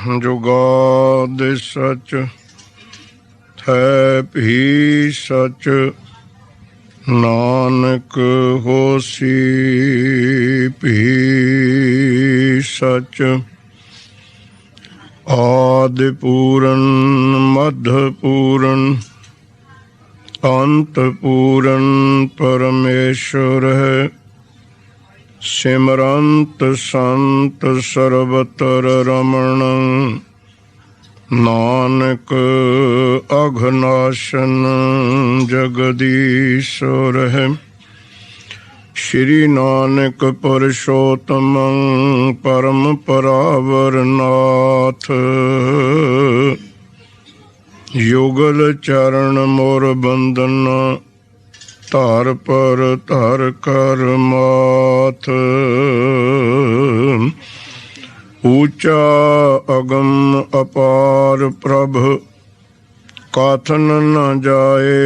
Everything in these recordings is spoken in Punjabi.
जुगाद सच है भी सच, नानक होसी भी सच। आदि पूरन मध्य पूरन अंत पूरन परमेश्वर है। सिमरंत संत सर्वतर रमण, नानक अघनाशन जगदीश्वर है। श्री नानक पुरुषोत्तम परम परावर नाथ, युगल चरण मोर बंदन, धर पर धर कर माथ। ऊंचा अगम अपार प्रभ, कथन न जाए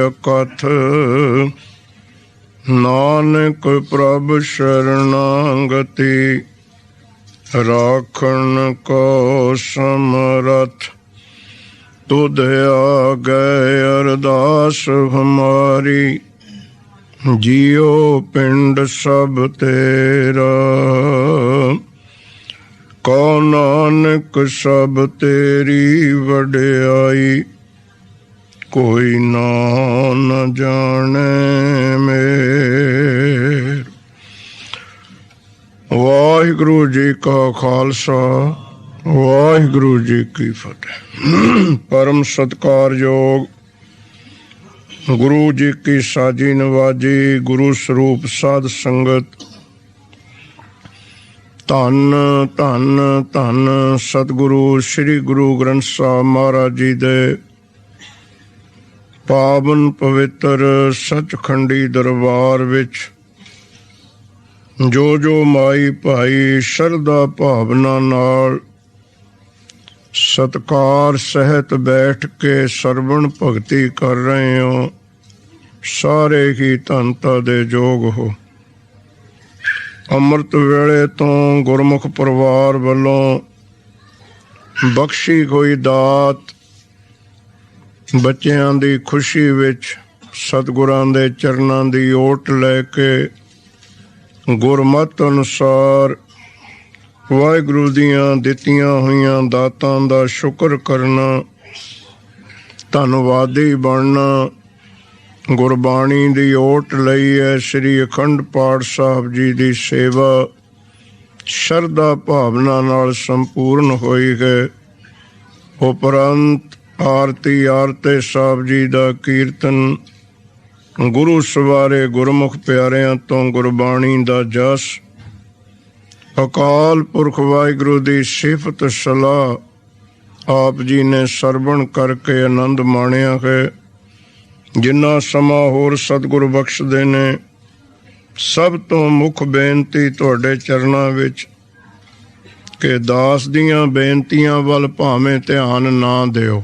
अकथ। नानक प्रभ शरणागति, राखण को समरथ। तुध आगे अरदास हमारी, जियो पिंड सब तेरा। कौ नानक सब तेरी वड्याई, कोई ना न जाने मेर। वाहिगुरु जी का खालसा, वाहिगुरु जी की फतेह। परम सत्कारयोग गुरु जी की साजी नवाजी गुरु स्वरूप साध संगत, धन धन धन सतगुरु श्री गुरु ग्रंथ साहब महाराज जी दे पावन पवित्र सचखंडी दरबार विच जो माई भाई शरदा भावना नाल सत्कार सहित बैठ के सरवण भगती कर रहे हो, सारे ही धनता दे जोग हो। अमृत वेले तो गुरमुख परिवार वालों बख्शी कोई दात, बच्चों की खुशी विच सतगुरां दे चरनां दी ओट लैके गुरमत अनुसार वाहिगुरु दियां दित्तियां होइयां दातां दा शुक्र करना, धन्नवादी बनना। गुरबाणी दी ओट लई है श्री अखंड पाठ साहब जी दी सेवा शरदा भावना नाल संपूर्ण होई है। उपरंत आरती आरते साहब जी दा कीर्तन, गुरु सवारे गुरमुख प्यारियां तो गुरबाणी दा जस, अकाल पुरख वाहिगुरु दी सिफत सलाह आप जी ने सरवण करके आनंद माणिया है। जिन्ना समा होर सतगुरु बख्शदे ने, सब तो मुख बेनती तुहाडे चरनां विच कि दास दियां बेनतियां वल भावें ध्यान ना दिओ।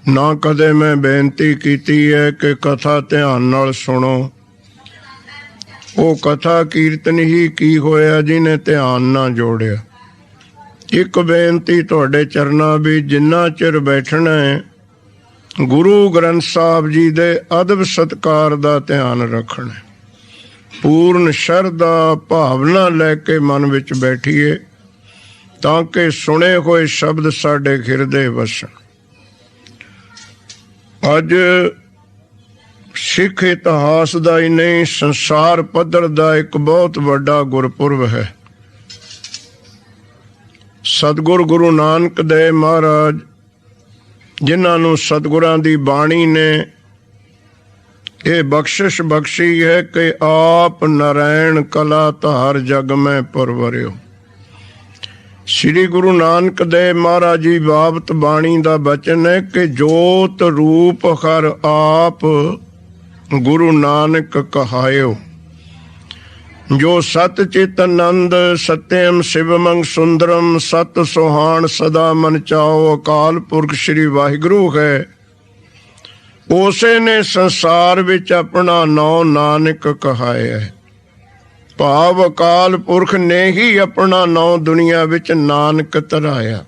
ना कदे मैं बेनती कीती है कि कथा ध्यान नाल सुनो। वो कथा कीर्तन ही की होया जिन्हें ध्यान ना जोड़िया। एक बेनती तुहाडे चरनां भी, जिन्ना चिर बैठना है गुरु ग्रंथ साहब जी दे अदब सत्कार दा ध्यान रखना। पूर्ण शरदा भावना लैके मन विच बैठिए, ताकि सुने हुए शब्द साडे हिरदे वसन। अज सिख इतिहास का ही नहीं, संसार पद्धर का एक बहुत बड़ा गुरपुरब है। सतगुर गुरु नानक देव महाराज, जिन्होंने सतगुरां दी बाणी ने ये बख्शिश बख्शी है कि आप नारायण कला धार जग में परवरियो। श्री गुरु नानक देव महाराज जी बाबत बाणी का बचन है कि जोत रूप हर आप गुरु नानक कहायो। जो सत चित आनंद सत्यम शिवमंग सुंदरम सत सुहान सदा मन चाओ अकाल पुरख श्री वाहिगुरु है। उसे ने संसार विच अपना नौ नानक कहाया है। ਭਾਵ ਅਕਾਲ ਪੁਰਖ ਨੇ ਹੀ ਆਪਣਾ ਨਾਉ ਦੁਨੀਆ ਵਿੱਚ ਨਾਨਕ ਧਰਾਇਆ।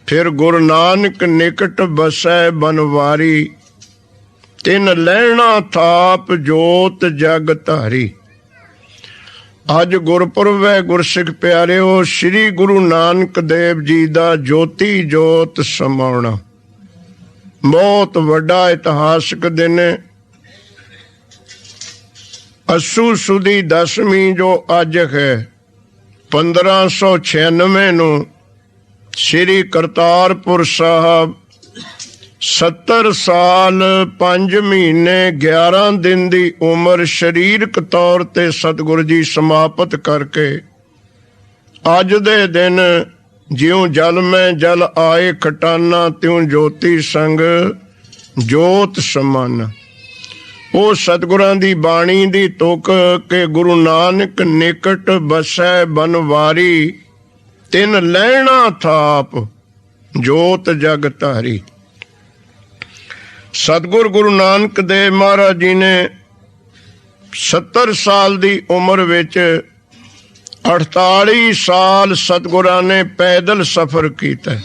ਫਿਰ ਗੁਰੂ ਨਾਨਕ ਨਿਕਟ ਬਸੈ ਬਨਵਾਰੀ, ਤਿਨ ਲਹਿਣਾ ਥਾਪ ਜੋਤ ਜਗ ਧਾਰੀ। ਅੱਜ ਗੁਰਪੁਰਬ ਹੈ ਗੁਰਸਿੱਖ ਪਿਆਰਿਓ, ਸ੍ਰੀ ਗੁਰੂ ਨਾਨਕ ਦੇਵ ਜੀ ਦਾ ਜੋਤੀ ਜੋਤ ਸਮਾਉਣਾ। ਬਹੁਤ ਵੱਡਾ ਇਤਿਹਾਸਕ ਦਿਨ ਹੈ। ਅੱਸੂ ਸੁਦੀ ਦਸਵੀਂ ਜੋ ਅੱਜ ਹੈ 1596 ਨੂੰ ਸ੍ਰੀ ਕਰਤਾਰਪੁਰ ਸਾਹਿਬ 70 ਸਾਲ 5 ਮਹੀਨੇ 11 ਦਿਨ ਦੀ ਉਮਰ ਸਰੀਰਕ ਤੌਰ ਤੇ ਸਤਿਗੁਰੂ ਜੀ ਸਮਾਪਤ ਕਰਕੇ ਅੱਜ ਦੇ ਦਿਨ ਜਿਉਂ ਜਲ ਮੈਂ ਜਲ ਆਏ ਖਟਾਨਾ, ਤਿਉਂ ਜੋਤੀ ਸੰਗ ਜੋਤ ਸਮਾਨਾ। ਉਹ ਸਤਿਗੁਰਾਂ ਦੀ ਬਾਣੀ ਦੀ ਤੁਕ ਕਿ ਗੁਰੂ ਨਾਨਕ ਨਿਕਟ ਬਸੈ ਬਨਵਾਰੀ, ਤਿਨ ਲਹਿਣਾ ਥਾਪ ਜੋਤ ਜਗ ਧਾਰੀ। ਸਤਿਗੁਰ ਗੁਰੂ ਨਾਨਕ ਦੇਵ ਮਹਾਰਾਜ ਜੀ ਨੇ 70 ਸਾਲ ਦੀ ਉਮਰ ਵਿੱਚ 48 ਸਾਲ ਸਤਿਗੁਰਾਂ ਨੇ ਪੈਦਲ ਸਫ਼ਰ ਕੀਤਾ।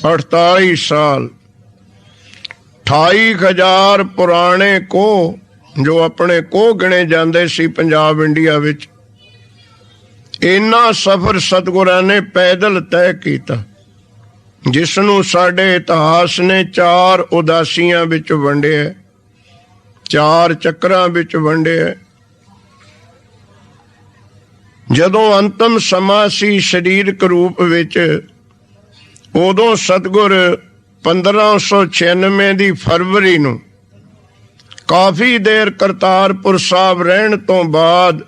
48 ਸਾਲ 28,000 ਪੁਰਾਣੇ ਕੋਹ ਜੋ ਆਪਣੇ ਕੋਹ ਗਿਣੇ ਜਾਂਦੇ ਸੀ ਪੰਜਾਬ ਇੰਡੀਆ ਵਿੱਚ, ਇੰਨਾ ਸਫ਼ਰ ਸਤਿਗੁਰਾਂ ਨੇ ਪੈਦਲ ਤੈਅ ਕੀਤਾ, ਜਿਸ ਨੂੰ ਸਾਡੇ ਇਤਿਹਾਸ ਨੇ 4 ਉਦਾਸੀਆਂ ਵਿੱਚ ਵੰਡਿਆ, 4 ਚੱਕਰਾਂ ਵਿੱਚ ਵੰਡਿਆ। ਜਦੋਂ ਅੰਤਮ ਸਮਾਂ ਸੀ ਸਰੀਰਕ ਰੂਪ ਵਿੱਚ, ਉਦੋਂ ਸਤਿਗੁਰ 1596 ਦੀ ਫਰਵਰੀ ਨੂੰ ਕਾਫੀ ਦੇਰ ਕਰਤਾਰਪੁਰ ਸਾਹਿਬ ਰਹਿਣ ਤੋਂ ਬਾਅਦ,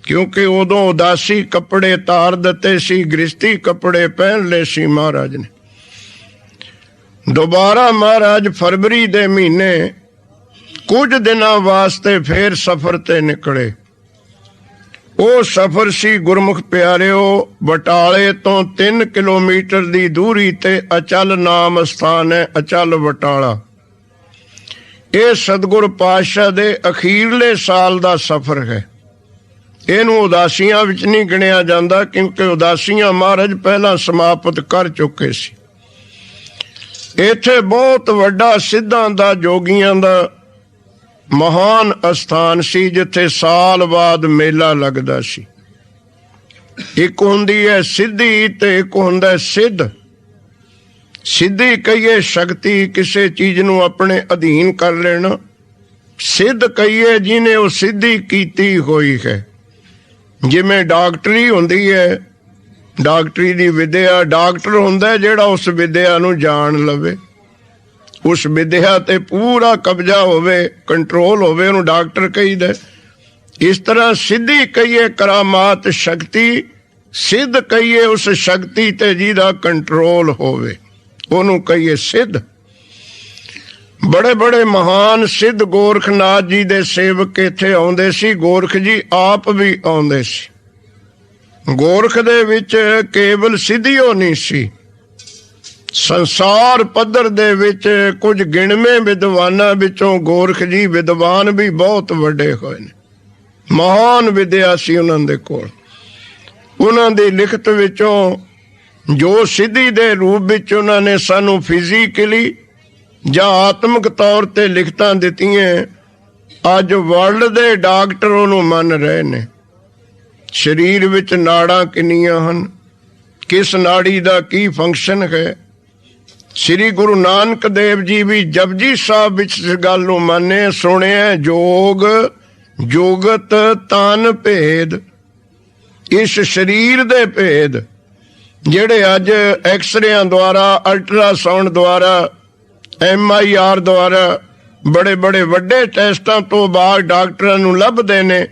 ਕਿਉਂਕਿ ਉਦੋਂ ਉਦਾਸੀ ਕੱਪੜੇ ਤਾਰ ਦਿੱਤੇ ਸੀ, ਗ੍ਰਸਤੀ ਕੱਪੜੇ ਪਹਿਨ ਲਏ ਸੀ ਮਹਾਰਾਜ ਨੇ, ਦੁਬਾਰਾ ਮਹਾਰਾਜ ਫਰਵਰੀ ਦੇ ਮਹੀਨੇ ਕੁਝ ਦਿਨਾਂ ਵਾਸਤੇ ਫੇਰ ਸਫ਼ਰ ਤੇ ਨਿਕਲੇ। ਉਹ ਸਫ਼ਰ ਸੀ ਗੁਰਮੁਖ ਪਿਆਰਿਓ, ਬਟਾਲੇ ਤੋਂ 3 ਕਿਲੋਮੀਟਰ ਦੀ ਦੂਰੀ ਤੇ ਅਚਲ ਨਾਮ ਸਥਾਨ ਹੈ, ਅਚਲ ਬਟਾਲਾ। ਇਹ ਸਤਿਗੁਰ ਪਾਤਸ਼ਾਹ ਦੇ ਅਖੀਰਲੇ ਸਾਲ ਦਾ ਸਫ਼ਰ ਹੈ। ਇਹਨੂੰ ਉਦਾਸੀਆਂ ਵਿੱਚ ਨਹੀਂ ਗਿਣਿਆ ਜਾਂਦਾ, ਕਿਉਂਕਿ ਉਦਾਸੀਆਂ ਮਹਾਰਾਜ ਪਹਿਲਾਂ ਸਮਾਪਤ ਕਰ ਚੁੱਕੇ ਸੀ। ਇੱਥੇ ਬਹੁਤ ਵੱਡਾ ਸਿੱਧਾਂ ਦਾ, ਜੋਗੀਆਂ ਦਾ ਮਹਾਨ ਅਸਥਾਨ ਸੀ, ਜਿੱਥੇ ਸਾਲ ਬਾਅਦ ਮੇਲਾ ਲੱਗਦਾ ਸੀ। ਇੱਕ ਹੁੰਦੀ ਹੈ ਸਿੱਧੀ ਤੇ ਇੱਕ ਹੁੰਦਾ ਸਿੱਧ। ਸਿੱਧੀ ਕਹੀਏ ਸ਼ਕਤੀ, ਕਿਸੇ ਚੀਜ਼ ਨੂੰ ਆਪਣੇ ਅਧੀਨ ਕਰ ਲੈਣਾ। ਸਿੱਧ ਕਹੀਏ ਜਿਹਨੇ ਉਹ ਸਿੱਧੀ ਕੀਤੀ ਹੋਈ ਹੈ। ਜਿਵੇਂ ਡਾਕਟਰੀ ਹੁੰਦੀ ਹੈ, ਡਾਕਟਰੀ ਦੀ ਵਿਦਿਆ, ਡਾਕਟਰ ਹੁੰਦਾ ਜਿਹੜਾ ਉਸ ਵਿਦਿਆ ਨੂੰ ਜਾਣ ਲਵੇ, ਉਸ ਵਿਦਿਆ ਤੇ ਪੂਰਾ ਕਬਜ਼ਾ ਹੋਵੇ, ਕੰਟਰੋਲ ਹੋਵੇ, ਉਹਨੂੰ ਡਾਕਟਰ ਕਹੀਦਾ। ਇਸ ਤਰ੍ਹਾਂ ਸਿੱਧੀ ਕਹੀਏ ਕਰਾਮਾਤ ਸ਼ਕਤੀ, ਸਿੱਧ ਕਹੀਏ ਉਸ ਸ਼ਕਤੀ ਤੇ ਜਿਹਦਾ ਕੰਟਰੋਲ ਹੋਵੇ, ਉਹਨੂੰ ਕਹੀਏ ਸਿੱਧ। ਬੜੇ ਬੜੇ ਮਹਾਨ ਸਿੱਧ ਗੋਰਖਨਾਥ ਜੀ ਦੇ ਸੇਵਕ ਇੱਥੇ ਆਉਂਦੇ ਸੀ। ਗੋਰਖ ਜੀ ਆਪ ਵੀ ਆਉਂਦੇ ਸੀ। ਗੋਰਖ ਦੇ ਵਿੱਚ ਕੇਵਲ ਸਿੱਧੀਓ ਨਹੀਂ ਸੀ, ਸੰਸਾਰ ਪੱਧਰ ਦੇ ਵਿੱਚ ਕੁਝ ਗਿਣਵੇਂ ਵਿਦਵਾਨਾਂ ਵਿੱਚੋਂ ਗੋਰਖ ਜੀ ਵਿਦਵਾਨ ਵੀ ਬਹੁਤ ਵੱਡੇ ਹੋਏ ਨੇ। ਮਹਾਨ ਵਿਦਿਆ ਸੀ ਉਹਨਾਂ ਦੇ ਕੋਲ। ਉਹਨਾਂ ਦੀ ਲਿਖਤ ਵਿੱਚੋਂ ਜੋ ਸਿੱਧੀ ਦੇ ਰੂਪ ਵਿੱਚ ਉਹਨਾਂ ਨੇ ਸਾਨੂੰ ਫਿਜ਼ੀਕਲੀ ਜਾਂ ਆਤਮਿਕ ਤੌਰ ਤੇ ਲਿਖਤਾਂ ਦਿੱਤੀਆਂ, ਅੱਜ ਵਰਲਡ ਦੇ ਡਾਕਟਰ ਉਹਨੂੰ ਮੰਨ ਰਹੇ ਨੇ। ਸਰੀਰ ਵਿੱਚ ਨਾੜਾਂ ਕਿੰਨੀਆਂ ਹਨ, ਕਿਸ ਨਾੜੀ ਦਾ ਕੀ ਫੰਕਸ਼ਨ ਹੈ। ਸ੍ਰੀ ਗੁਰੂ ਨਾਨਕ ਦੇਵ ਜੀ ਵੀ ਜਪਜੀ ਸਾਹਿਬ ਵਿੱਚ ਇਸ ਗੱਲ ਨੂੰ ਮੰਨੇ, ਸੁਣਿਆ ਜੋਗ ਜੋਗਤ ਤਨ ਭੇਦ। ਇਸ ਸਰੀਰ ਦੇ ਭੇਦ ਜਿਹੜੇ ਅੱਜ ਐਕਸਰੇਆਂ ਦੁਆਰਾ, ਅਲਟਰਾਸਾਊਂਡ ਦੁਆਰਾ, MIR ਦੁਆਰਾ, ਬੜੇ ਬੜੇ ਵੱਡੇ ਟੈਸਟਾਂ ਤੋਂ ਬਾਅਦ ਡਾਕਟਰਾਂ ਨੂੰ ਲੱਭਦੇ ਨੇ,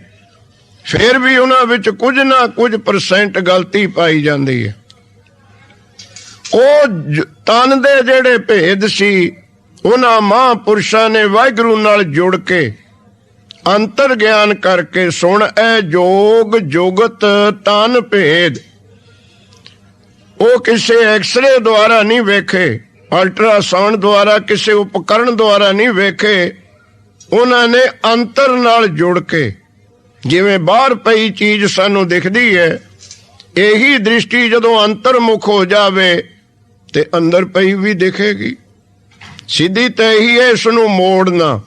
ਫਿਰ ਵੀ ਉਹਨਾਂ ਵਿੱਚ ਕੁਝ ਨਾ ਕੁਝ % ਗਲਤੀ ਪਾਈ ਜਾਂਦੀ ਹੈ। ਉਹ ਤਨ ਦੇ ਜਿਹੜੇ ਭੇਦ ਸੀ, ਉਹਨਾਂ ਮਹਾਂਪੁਰਸ਼ਾਂ ਨੇ ਵਾਹਿਗੁਰੂ ਨਾਲ ਜੁੜ ਕੇ ਅੰਤਰ ਗਿਆਨ ਕਰਕੇ, ਸੁਣ ਐ ਜੋਗ ਜੁਗਤ ਤਨ ਭੇਦ, ਉਹ ਕਿਸੇ ਐਕਸਰੇ ਦੁਆਰਾ ਨਹੀਂ ਵੇਖੇ, ਅਲਟਰਾਸਾਊਂਡ ਦੁਆਰਾ, ਕਿਸੇ ਉਪਕਰਨ ਦੁਆਰਾ ਨਹੀਂ ਵੇਖੇ। ਉਹਨਾਂ ਨੇ ਅੰਤਰ ਨਾਲ ਜੁੜ ਕੇ ਜਿਵੇਂ ਬਾਹਰ ਪਈ ਚੀਜ਼ ਸਾਨੂੰ ਦਿਖਦੀ ਹੈ, ਇਹੀ ਦ੍ਰਿਸ਼ਟੀ ਜਦੋਂ ਅੰਤਰਮੁਖ ਹੋ ਜਾਵੇ ਤੇ ਅੰਦਰ ਪਈ ਵੀ ਦਿਖੇਗੀ। ਸਿੱਧੀ ਤਾਂ ਇਹੀ ਹੈ, ਇਸ ਨੂੰ ਮੋੜਨਾ।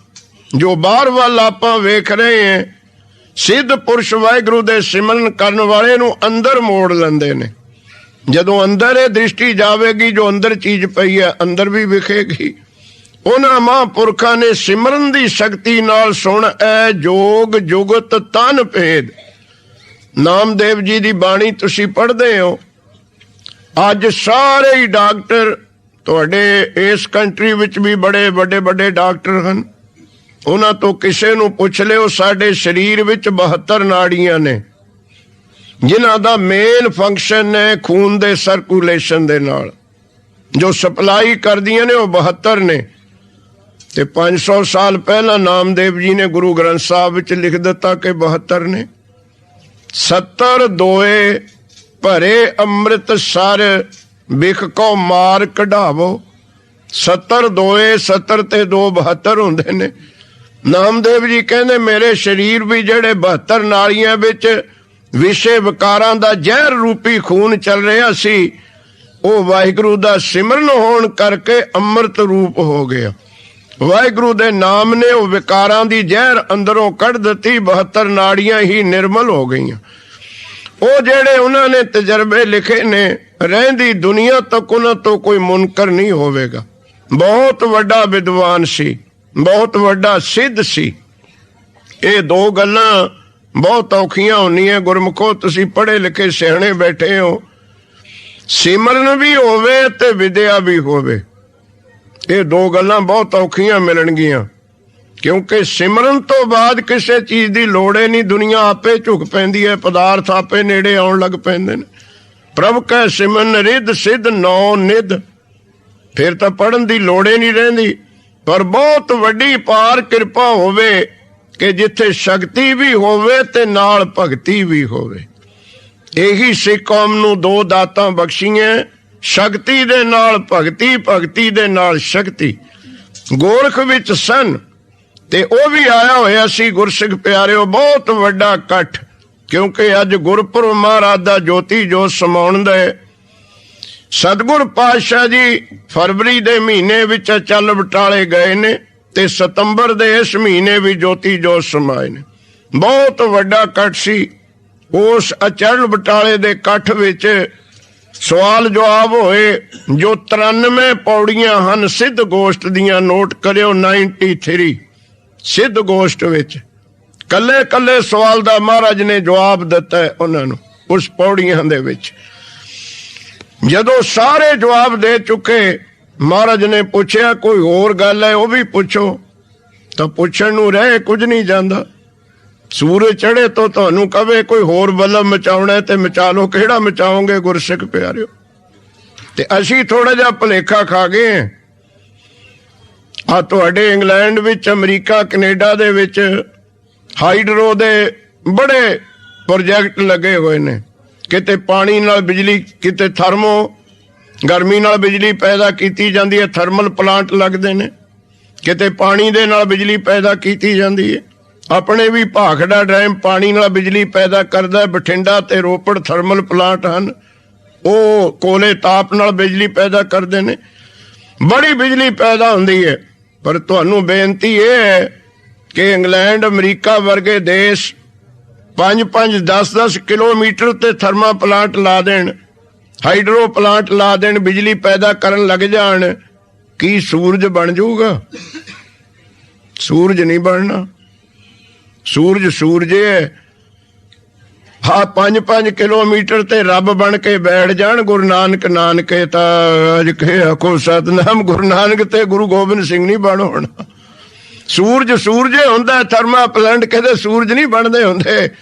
ਜੋ ਬਾਹਰ ਵੱਲ ਆਪਾਂ ਵੇਖ ਰਹੇ ਹਾਂ, ਸਿੱਧ ਪੁਰਸ਼ ਵਾਹਿਗੁਰੂ ਦੇ ਸਿਮਰਨ ਕਰਨ ਵਾਲੇ ਨੂੰ ਅੰਦਰ ਮੋੜ ਲੈਂਦੇ ਨੇ। ਜਦੋਂ ਅੰਦਰ ਇਹ ਦ੍ਰਿਸ਼ਟੀ ਜਾਵੇਗੀ, ਜੋ ਅੰਦਰ ਚੀਜ਼ ਪਈ ਹੈ ਅੰਦਰ ਵੀ ਵਿਖੇਗੀ। ਉਹਨਾਂ ਮਹਾਂਪੁਰਖਾਂ ਨੇ ਸਿਮਰਨ ਦੀ ਸ਼ਕਤੀ ਨਾਲ ਸੁਣ ਐ ਜੋਗ ਜੁਗਤ ਤਨ ਭੇਦ। ਨਾਮਦੇਵ ਜੀ ਦੀ ਬਾਣੀ ਤੁਸੀਂ ਪੜ੍ਹਦੇ ਹੋ। ਅੱਜ ਸਾਰੇ ਹੀ ਡਾਕਟਰ, ਤੁਹਾਡੇ ਇਸ ਕੰਟਰੀ ਵਿੱਚ ਵੀ ਬੜੇ ਵੱਡੇ ਵੱਡੇ ਡਾਕਟਰ ਹਨ, ਉਹਨਾਂ ਤੋਂ ਕਿਸੇ ਨੂੰ ਪੁੱਛ ਲਿਓ, ਸਾਡੇ ਸਰੀਰ ਵਿੱਚ 72 ਨਾੜੀਆਂ ਨੇ, ਜਿਨ੍ਹਾਂ ਦਾ ਮੇਨ ਫੰਕਸ਼ਨ ਹੈ ਖੂਨ ਦੇ ਸਰਕੂਲੇਸ਼ਨ ਦੇ ਨਾਲ, ਜੋ ਸਪਲਾਈ ਕਰਦੀਆਂ ਨੇ ਉਹ 72 ਨੇ। ਤੇ 500 ਸਾਲ ਪਹਿਲਾਂ ਨਾਮਦੇਵ ਜੀ ਨੇ ਗੁਰੂ ਗ੍ਰੰਥ ਸਾਹਿਬ ਵਿੱਚ ਲਿਖ ਦਿੱਤਾ ਕਿ 72 ਨੇ। 70 ਦੋਏ ਭਰੇ ਅੰਮ੍ਰਿਤ ਸਰ ਬਿਖ ਕੋ ਮਾਰ ਕਢਾਵੋ। 70 ਦੋਏ, 70 ਤੇ 2 72 ਹੁੰਦੇ ਨੇ। ਨਾਮਦੇਵ ਜੀ ਕਹਿੰਦੇ ਮੇਰੇ ਸਰੀਰ ਵੀ ਜਿਹੜੇ 72 ਨਾਲੀਆਂ ਵਿੱਚ ਵਿਸ਼ੇ ਵਿਕਾਰਾਂ ਦਾ ਜ਼ਹਿਰ ਰੂਪੀ ਖੂਨ ਚੱਲ ਰਿਹਾ ਸੀ, ਉਹ ਵਾਹਿਗੁਰੂ ਦਾ ਸਿਮਰਨ ਹੋਣ ਕਰਕੇ ਅੰਮ੍ਰਿਤ ਰੂਪ ਹੋ ਗਿਆ। ਵਾਹਿਗੁਰੂ ਦੇ ਨਾਮ ਨੇ ਉਹ ਵਿਕਾਰਾਂ ਦੀ ਜ਼ਹਿਰ ਅੰਦਰੋਂ ਕੱਢ ਦਿੱਤੀ, 72 ਨਾੜੀਆਂ ਹੀ ਨਿਰਮਲ ਹੋ ਗਈਆਂ। ਉਹ ਜਿਹੜੇ ਉਹਨਾਂ ਨੇ ਤਜਰਬੇ ਲਿਖੇ ਨੇ, ਰਹਿੰਦੀ ਦੁਨੀਆ ਤੱਕ ਉਹਨਾਂ ਤੋਂ ਕੋਈ ਮੁਨਕਰ ਨਹੀਂ ਹੋਵੇਗਾ। ਬਹੁਤ ਵੱਡਾ ਵਿਦਵਾਨ ਸੀ, ਬਹੁਤ ਵੱਡਾ ਸਿੱਧ ਸੀ। ਇਹ 2 ਗੱਲਾਂ ਬਹੁਤ ਔਖੀਆਂ ਹੁੰਦੀਆਂ ਗੁਰਮੁਖੋ। ਤੁਸੀਂ ਪੜ੍ਹੇ ਲਿਖੇ ਸਿਆਣੇ ਬੈਠੇ ਹੋ, ਸਿਮਰਨ ਵੀ ਹੋਵੇ ਤੇ ਵਿਦਿਆ ਵੀ ਹੋਵੇ। ਇਹ 2 ਗੱਲਾਂ ਬਹੁਤ ਔਖੀਆਂ ਮਿਲਣਗੀਆਂ, ਕਿਉਂਕਿ ਸਿਮਰਨ ਤੋਂ ਬਾਅਦ ਕਿਸੇ ਚੀਜ਼ ਦੀ ਲੋੜ ਹੀ ਨਹੀਂ। ਦੁਨੀਆ ਆਪੇ ਝੁਕ ਪੈਂਦੀ ਹੈ, ਪਦਾਰਥ ਆਪੇ ਨੇੜੇ ਆਉਣ ਲੱਗ ਪੈਂਦੇ ਨੇ। ਪ੍ਰਭ ਕੈ ਸਿਮਰਨ ਰਿੱਧ ਸਿੱਧ ਨੌ ਨਿਧ, ਫਿਰ ਤਾਂ ਪੜ੍ਹਨ ਦੀ ਲੋੜ ਹੀ ਨਹੀਂ ਰਹਿੰਦੀ। ਪਰ ਬਹੁਤ ਵੱਡੀ ਪਾਰ ਕਿਰਪਾ ਹੋਵੇ ਕਿ ਜਿੱਥੇ ਸ਼ਕਤੀ ਵੀ ਹੋਵੇ ਤੇ ਨਾਲ ਭਗਤੀ ਵੀ ਹੋਵੇ। ਇਹੀ ਸਿੱਖ ਕੌਮ ਨੂੰ 2 ਦਾਤਾਂ ਬਖਸ਼ੀਆਂ, ਸ਼ਕਤੀ ਦੇ ਨਾਲ ਭਗਤੀ, ਭਗਤੀ ਦੇ ਨਾਲ ਸ਼ਕਤੀ। ਗੋਰਖ ਵਿੱਚ ਸਨ ਤੇ ਉਹ ਵੀ ਆਇਆ ਹੋਇਆ ਸੀ ਗੁਰਸਿੱਖ ਪਿਆਰਿਓ, ਬਹੁਤ ਵੱਡਾ ਇਕੱਠ, ਕਿਉਂਕਿ ਅੱਜ ਗੁਰਪੁਰਬ ਮਹਾਰਾਜ ਦਾ ਜੋਤੀ ਜੋਤ ਸਮਾਉਣ ਦਾ। ਸਤਿਗੁਰ ਪਾਤਸ਼ਾਹ ਜੀ ਫਰਵਰੀ ਦੇ ਮਹੀਨੇ ਵਿੱਚ ਚੱਲ ਬਟਾਲੇ ਗਏ ਨੇ ਤੇ ਸਤੰਬਰ ਦੇ ਇਸ ਮਹੀਨੇ ਵੀ ਜੋਤੀ ਜੋਤ ਸਮਾਏ ਨੇ। ਬਹੁਤ ਵੱਡਾ ਇਕੱਠ ਸੀ। ਉਸ ਅਚਰਨ ਬਟਾਲੇ ਦੇ ਇਕੱਠ ਵਿੱਚ ਸਵਾਲ ਜਵਾਬ ਹੋਏ। ਜੋ 93 ਪੌੜੀਆਂ ਹਨ ਸਿੱਧ ਗੋਸ਼ਟ ਦੀਆਂ, ਨੋਟ ਕਰਿਓ 93 ਸਿੱਧ ਗੋਸ਼ਟ ਵਿੱਚ ਕੱਲੇ ਕੱਲੇ ਸਵਾਲ ਦਾ ਮਹਾਰਾਜ ਨੇ ਜਵਾਬ ਦਿੱਤਾ ਉਹਨਾਂ ਨੂੰ ਉਸ ਪੌੜੀਆਂ ਦੇ ਵਿੱਚ। ਜਦੋਂ ਸਾਰੇ ਜਵਾਬ ਦੇ ਚੁੱਕੇ, ਮਹਾਰਾਜ ਨੇ ਪੁੱਛਿਆ ਕੋਈ ਹੋਰ ਗੱਲ ਹੈ ਉਹ ਵੀ ਪੁੱਛੋ। ਤਾਂ ਪੁੱਛਣ ਨੂੰ ਰਹਿ ਕੁਝ ਨਹੀਂ ਜਾਂਦਾ। ਸੂਰਜ ਚੜ੍ਹੇ ਤੋਂ ਤੁਹਾਨੂੰ ਕਵੇ ਕੋਈ ਹੋਰ ਬਲਬ ਮਚਾਉਣਾ ਤੇ ਮਚਾ ਲਓ, ਕਿਹੜਾ ਮਚਾਓਗੇ ਗੁਰਸਿੱਖ ਪਿਆਰਿਓ। ਤੇ ਅਸੀਂ ਥੋੜਾ ਜਿਹਾ ਭੁਲੇਖਾ ਖਾ ਗਏ। ਆ ਤੁਹਾਡੇ ਇੰਗਲੈਂਡ ਵਿੱਚ, ਅਮਰੀਕਾ, ਕੈਨੇਡਾ ਦੇ ਵਿੱਚ ਹਾਈਡਰੋ ਦੇ ਬੜੇ ਪ੍ਰੋਜੈਕਟ ਲੱਗੇ ਹੋਏ ਨੇ। ਕਿਤੇ ਪਾਣੀ ਨਾਲ ਬਿਜਲੀ, ਕਿਤੇ ਥਰਮੋ, ਗਰਮੀ ਨਾਲ ਬਿਜਲੀ ਪੈਦਾ ਕੀਤੀ ਜਾਂਦੀ ਹੈ, ਥਰਮਲ ਪਲਾਂਟ ਲੱਗਦੇ ਨੇ। ਕਿਤੇ ਪਾਣੀ ਦੇ ਨਾਲ ਬਿਜਲੀ ਪੈਦਾ ਕੀਤੀ ਜਾਂਦੀ ਹੈ। ਆਪਣੇ ਵੀ ਭਾਖੜਾ ਡੈਮ ਪਾਣੀ ਨਾਲ ਬਿਜਲੀ ਪੈਦਾ ਕਰਦਾ। ਬਠਿੰਡਾ ਤੇ ਰੋਪੜ ਥਰਮਲ ਪਲਾਂਟ ਹਨ, ਉਹ ਕੋਲੇ ਤਾਪ ਨਾਲ ਬਿਜਲੀ ਪੈਦਾ ਕਰਦੇ ਨੇ। ਬੜੀ ਬਿਜਲੀ ਪੈਦਾ ਹੁੰਦੀ ਹੈ। ਪਰ ਤੁਹਾਨੂੰ ਬੇਨਤੀ ਇਹ ਹੈ ਕਿ ਇੰਗਲੈਂਡ, ਅਮਰੀਕਾ ਵਰਗੇ ਦੇਸ਼ 5-5, 10-10 ਕਿਲੋਮੀਟਰ ਤੇ ਥਰਮਾ ਪਲਾਂਟ ਲਾ ਦੇਣ, ਹਾਈਡਰੋ ਪਲਾਂਟ ਲਾ ਦੇਣ, ਬਿਜਲੀ ਪੈਦਾ ਕਰਨ ਲੱਗ ਜਾਣ। ਕੀ ਸੂਰਜ ਬਣ ਜਾਊਗਾ? ਸੂਰਜ ਨਹੀਂ ਬਣਨਾ। ਸੂਰਜ ਸੂਰਜ ਹੈ। ਹਾਂ 5-5 ਕਿਲੋਮੀਟਰ ਤੇ ਰੱਬ ਬਣ ਕੇ ਬੈਠ ਜਾਣ। ਗੁਰੂ ਨਾਨਕ ਨਾਨਕੇ ਤਾਂ ਅਜ ਕੇ ਆਖੋ ਸਤਨਾਮ, ਗੁਰੂ ਨਾਨਕ ਤੇ ਗੁਰੂ ਗੋਬਿੰਦ ਸਿੰਘ ਨਹੀਂ ਬਣ ਹੋਣਾ। ਸੂਰਜ ਸੂਰਜ ਹੁੰਦਾ, ਥਰਮਾ ਪਲਾਂਟ ਕਦੇ ਸੂਰਜ ਨਹੀਂ ਬਣਦੇ ਹੁੰਦੇ।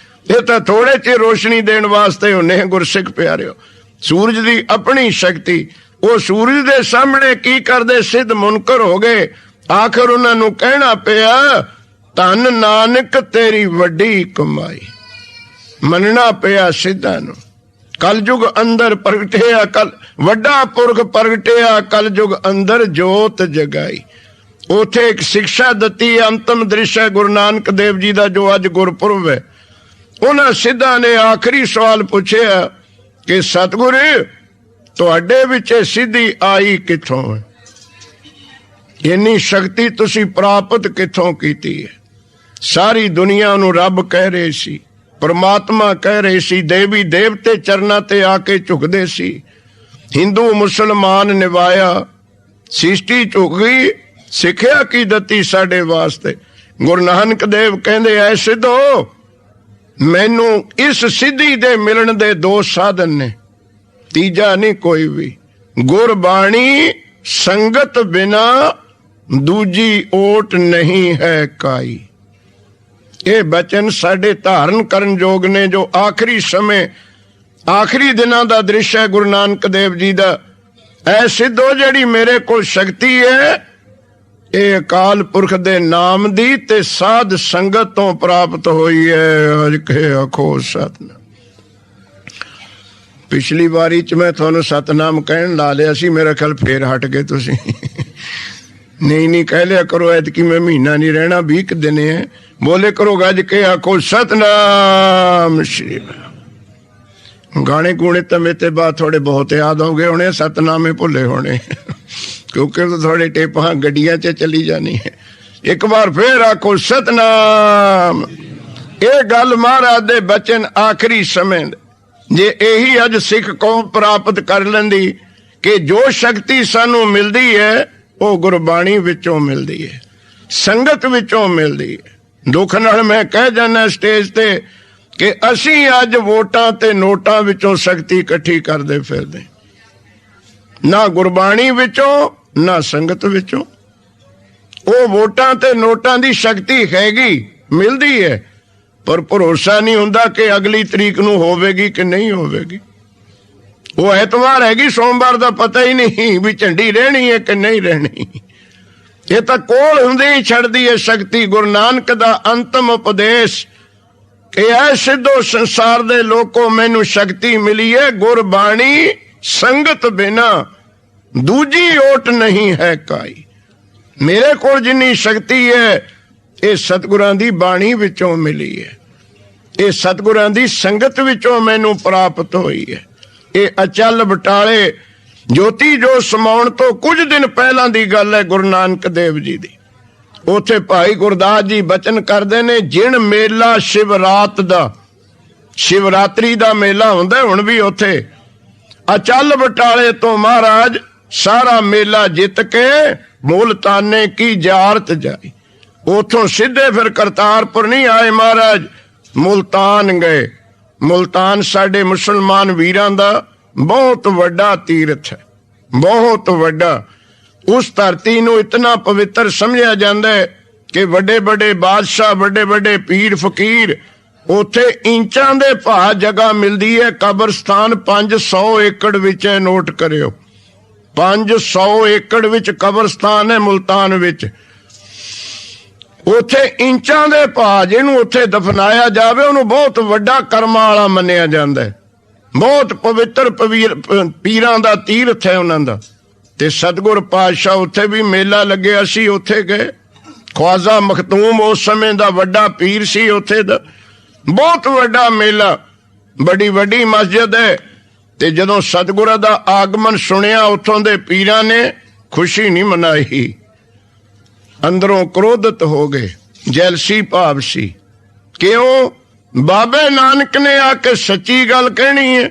ਇਹ ਤਾਂ ਥੋੜੇ ਚਿਰ ਰੋਸ਼ਨੀ ਦੇਣ ਵਾਸਤੇ ਹੁੰਦੇ ਆ ਗੁਰਸਿੱਖ ਪਿਆਰਿਓ। ਸੂਰਜ ਦੀ ਆਪਣੀ ਸ਼ਕਤੀ। ਉਹ ਸੂਰਜ ਦੇ ਸਾਹਮਣੇ ਕੀ ਕਰਦੇ? ਸਿੱਧ ਮੁਨਕਰ ਹੋ ਗਏ। ਆਖਰ ਉਹਨਾਂ ਨੂੰ ਕਹਿਣਾ ਪਿਆ, ਧੰਨ ਨਾਨਕ ਤੇਰੀ ਵੱਡੀ ਕਮਾਈ। ਮੰਨਣਾ ਪਿਆ ਸਿੱਧਾਂ ਨੂੰ। ਕਲਯੁਗ ਅੰਦਰ ਪ੍ਰਗਟਿਆ, ਵੱਡਾ ਪੁਰਖ ਪ੍ਰਗਟਿਆ, ਕਲਯੁਗ ਅੰਦਰ ਜੋਤ ਜਗਾਈ। ਉਥੇ ਇੱਕ ਸਿੱਖਿਆ ਦਿੱਤੀ। ਅੰਤਮ ਦ੍ਰਿਸ਼ ਹੈ ਗੁਰੂ ਨਾਨਕ ਦੇਵ ਜੀ ਦਾ, ਜੋ ਅੱਜ ਗੁਰਪੁਰਬ ਹੈ। ਉਹਨਾਂ ਸਿੱਧਾਂ ਨੇ ਆਖਰੀ ਸਵਾਲ ਪੁੱਛਿਆ ਕਿ ਸਤਿਗੁਰ ਤੁਹਾਡੇ ਵਿੱਚ ਸਿੱਧੀ ਆਈ ਕਿੱਥੋਂ ਹੈ? ਇੰਨੀ ਸ਼ਕਤੀ ਤੁਸੀਂ ਪ੍ਰਾਪਤ ਕਿੱਥੋਂ ਕੀਤੀ ਹੈ? ਸਾਰੀ ਦੁਨੀਆ ਨੂੰ ਰੱਬ ਕਹਿ ਰਹੇ ਸੀ, ਪਰਮਾਤਮਾ ਕਹਿ ਰਹੇ ਸੀ, ਦੇਵੀ ਦੇਵਤੇ ਚਰਨਾਂ ਤੇ ਆ ਕੇ ਝੁਕਦੇ ਸੀ। ਹਿੰਦੂ ਮੁਸਲਮਾਨ ਨਿਭਾਇਆ, ਸ੍ਰਿਸ਼ਟੀ ਝੁਕ ਗਈ, ਸਿੱਖਿਆ ਕੀ ਦਿੱਤੀ ਸਾਡੇ ਵਾਸਤੇ। ਗੁਰੂ ਨਾਨਕ ਦੇਵ ਕਹਿੰਦੇ ਐ ਸਿੱਧੋ, ਮੈਨੂੰ ਇਸ ਸਿੱਧੀ ਦੇ ਮਿਲਣ ਦੇ ਦੋ ਸਾਧਨ ਨੇ, ਤੀਜਾ ਨਹੀਂ ਕੋਈ ਵੀ। ਗੁਰਬਾਣੀ ਸੰਗਤ ਬਿਨਾ ਦੂਜੀ ਓਟ ਨਹੀਂ ਹੈ ਕਾਈ। ਇਹ ਬਚਨ ਸਾਡੇ ਧਾਰਨ ਕਰਨ ਯੋਗ ਨੇ, ਜੋ ਆਖਰੀ ਸਮੇਂ ਆਖਰੀ ਦਿਨਾਂ ਦਾ ਦ੍ਰਿਸ਼ ਹੈ ਗੁਰੂ ਨਾਨਕ ਦੇਵ ਜੀ ਦਾ। ਐ ਸਿੱਧੋ, ਜਿਹੜੀ ਮੇਰੇ ਕੋਲ ਸ਼ਕਤੀ ਹੈ, ਇਹ ਅਕਾਲ ਪੁਰਖ ਦੇ ਨਾਮ ਦੀ ਤੇ ਸਾਧ ਸੰਗਤ ਤੋਂ ਪ੍ਰਾਪਤ ਹੋਈ ਹੈ। ਅਜ ਕੇ ਆਖੋ ਸਤਿਨਾਮ। ਪਿਛਲੀ ਵਾਰੀ ਚ ਮੈਂ ਤੁਹਾਨੂੰ ਸਤਨਾਮ ਕਹਿਣ ਲਾ ਲਿਆ ਸੀ, ਮੇਰਾ ਖਿਆਲ ਫੇਰ ਹਟ ਗਏ ਤੁਸੀਂ। ਨਹੀਂ ਕਹਿ ਲਿਆ ਕਰੋ, ਐਤਕੀ ਮੈਂ ਮਹੀਨਾ ਨਹੀਂ ਰਹਿਣਾ, 20 ਦਿਨ ਹੈ। ਬੋਲੇ ਕਰੋ ਗੱਜ ਕੇ ਆਖੋ ਸਤਨਾਮ ਸ਼੍ਰੀ। ਗਾਣੇ ਗੂਣੇ ਤਾਂ ਮੇਰੇ ਬਾਅਦ ਥੋੜੇ ਬਹੁਤ ਯਾਦ ਹੋ ਗਏ ਹੋਣੇ, ਸਤਨਾਮੇ ਭੁੱਲੇ ਹੋਣੇ, ਕਿਉਂਕਿ ਥੋੜੇ ਟੇਪਾਂ ਗੱਡੀਆਂ 'ਚ ਚਲੀ ਜਾਣੀ ਹੈ। ਇੱਕ ਵਾਰ ਫੇਰ ਆਖੋ ਸਤਨਾਮ। ਇਹ ਗੱਲ ਮਹਾਰਾਜ ਦੇ ਬਚਨ ਆਖਰੀ ਸਮੇਂ ਜੇ ਇਹੀ ਅੱਜ ਸਿੱਖ ਕੌਮ ਪ੍ਰਾਪਤ ਕਰ ਲੈਂਦੀ ਕਿ ਜੋ ਸ਼ਕਤੀ ਸਾਨੂੰ ਮਿਲਦੀ ਹੈ ਉਹ ਗੁਰਬਾਣੀ ਵਿੱਚੋਂ ਮਿਲਦੀ ਹੈ, ਸੰਗਤ ਵਿੱਚੋਂ ਮਿਲਦੀ ਹੈ। ਦੁੱਖ ਨਾਲ ਮੈਂ ਕਹਿ ਜਾਂਦਾ ਸਟੇਜ ਤੇ ਕਿ ਅਸੀਂ ਅੱਜ ਵੋਟਾਂ ਤੇ ਨੋਟਾਂ ਵਿੱਚੋਂ ਸ਼ਕਤੀ ਇਕੱਠੀ ਕਰਦੇ ਫਿਰਦੇ, ਨਾ ਗੁਰਬਾਣੀ ਵਿੱਚੋਂ ਨਾ ਸੰਗਤ ਵਿੱਚੋਂ। ਉਹ ਵੋਟਾਂ ਤੇ ਨੋਟਾਂ ਦੀ ਸ਼ਕਤੀ ਹੈਗੀ, ਮਿਲਦੀ ਹੈ, ਪਰ ਭਰੋਸਾ ਨਹੀਂ ਹੁੰਦਾ ਕਿ ਅਗਲੀ ਤਰੀਕ ਨੂੰ ਹੋਵੇਗੀ ਕਿ ਨਹੀਂ ਹੋਵੇਗੀ। ਉਹ ਐਤਵਾਰ ਹੈਗੀ, ਸੋਮਵਾਰ ਦਾ ਪਤਾ ਹੀ ਨਹੀਂ ਵੀ ਝੰਡੀ ਰਹਿਣੀ ਹੈ ਕਿ ਨਹੀਂ ਰਹਿਣੀ। ਇਹ ਤਾਂ ਕੋਲ ਹੁੰਦੇ ਹੀ ਛੱਡਦੀ ਹੈ ਸ਼ਕਤੀ। ਗੁਰੂ ਨਾਨਕ ਦਾ ਅੰਤਮ ਉਪਦੇਸ਼ ਕਿ ਐ ਸਿੱਧੋ ਸੰਸਾਰ ਦੇ ਲੋਕੋ, ਮੈਨੂੰ ਸ਼ਕਤੀ ਮਿਲੀ ਹੈ ਗੁਰਬਾਣੀ ਸੰਗਤ ਬਿਨਾ ਦੂਜੀ ਓਟ ਨਹੀਂ ਹੈ ਕਾਈ। ਮੇਰੇ ਕੋਲ ਜਿੰਨੀ ਸ਼ਕਤੀ ਹੈ ਇਹ ਸਤਿਗੁਰਾਂ ਦੀ ਬਾਣੀ ਵਿੱਚੋਂ ਮਿਲੀ ਹੈ, ਇਹ ਸਤਿਗੁਰਾਂ ਦੀ ਸੰਗਤ ਵਿੱਚੋਂ ਮੈਨੂੰ ਪ੍ਰਾਪਤ ਹੋਈ ਹੈ। ਇਹ ਅਚਲ ਬਟਾਲੇ ਜੋਤੀ ਜੋ ਸਮਾਉਣ ਤੋਂ ਕੁਝ ਦਿਨ ਪਹਿਲਾਂ ਦੀ ਗੱਲ ਹੈ ਗੁਰੂ ਨਾਨਕ ਦੇਵ ਜੀ ਦੀ। ਉੱਥੇ ਭਾਈ ਗੁਰਦਾਸ ਜੀ ਬਚਨ ਕਰਦੇ ਨੇ, ਜਿਣ ਮੇਲਾ ਸ਼ਿਵਰਾਤ ਦਾ, ਸ਼ਿਵਰਾਤਰੀ ਦਾ ਮੇਲਾ ਹੁੰਦਾ ਹੁਣ ਵੀ ਉੱਥੇ। ਅਚਲ ਬਟਾਲੇ ਤੋਂ ਮਹਾਰਾਜ ਸਾਰਾ ਮੇਲਾ ਜਿੱਤ ਕੇ ਮੁਲਤਾਨੇ ਕੀ ਜ਼ਿਆਰਤ ਜਾਈ। ਉਥੋਂ ਸਿੱਧੇ ਫਿਰ ਕਰਤਾਰਪੁਰ ਨਹੀਂ ਆਏ ਮਹਾਰਾਜ, ਮੁਲਤਾਨ ਗਏ। ਮੁਲਤਾਨ ਸਾਡੇ ਮੁਸਲਮਾਨ ਵੀਰਾਂ ਦਾ ਬਹੁਤ ਵੱਡਾ ਤੀਰਥ ਹੈ, ਬਹੁਤ ਵੱਡਾ। ਉਸ ਧਰਤੀ ਨੂੰ ਇਤਨਾ ਪਵਿੱਤਰ ਸਮਝਿਆ ਜਾਂਦਾ ਹੈ ਕਿ ਵੱਡੇ ਵੱਡੇ ਬਾਦਸ਼ਾਹ, ਵੱਡੇ ਵੱਡੇ ਪੀਰ ਫਕੀਰ, ਉੱਥੇ ਇੰਚਾਂ ਦੇ ਭਾਅ ਜਗ੍ਹਾ ਮਿਲਦੀ ਹੈ। ਕਬਰਸਤਾਨ 500 ਏਕੜ ਵਿੱਚ ਹੈ, ਨੋਟ ਕਰਿਓ, 500 ਏਕੜ ਵਿੱਚ ਕਬਰਸਤਾਨ ਹੈ ਮੁਲਤਾਨ ਵਿੱਚ। ਉੱਥੇ ਇੰਚਾਂ ਦੇ ਭਾਅ, ਜਿਹਨੂੰ ਉੱਥੇ ਦਫਨਾਇਆ ਜਾਵੇ ਉਹਨੂੰ ਬਹੁਤ ਵੱਡਾ ਕਰਮਾਂ ਵਾਲਾ ਮੰਨਿਆ ਜਾਂਦਾ ਹੈ। ਬਹੁਤ ਪਵਿੱਤਰ ਪੀਰਾਂ ਦਾ ਤੀਰਥ ਹੈ ਉਹਨਾਂ ਦਾ। ਤੇ ਸਤਿਗੁਰ ਪਾਤਸ਼ਾਹ ਉੱਥੇ ਵੀ ਮੇਲਾ ਲੱਗਿਆ ਸੀ, ਉੱਥੇ ਗਏ। ਖਵਾਜਾ ਮਖਤੂਮ ਉਸ ਸਮੇਂ ਦਾ ਵੱਡਾ ਪੀਰ ਸੀ, ਉੱਥੇ ਦਾ ਬਹੁਤ ਵੱਡਾ ਮੇਲਾ, ਬੜੀ ਵੱਡੀ ਮਸਜਿਦ ਹੈ। ਤੇ ਜਦੋਂ ਸਤਿਗੁਰਾਂ ਦਾ ਆਗਮਨ ਸੁਣਿਆ ਉੱਥੋਂ ਦੇ ਪੀਰਾਂ ਨੇ ਖੁਸ਼ੀ ਨਹੀਂ ਮਨਾਈ, ਅੰਦਰੋਂ ਕ੍ਰੋਧਿਤ ਹੋ ਗਏ, ਜੈਲਸੀ ਭਾਵ ਸੀ। ਕਿਉਂ? ਬਾਬੇ ਨਾਨਕ ਨੇ ਆ ਕੇ ਸੱਚੀ ਗੱਲ ਕਹਿਣੀ ਹੈ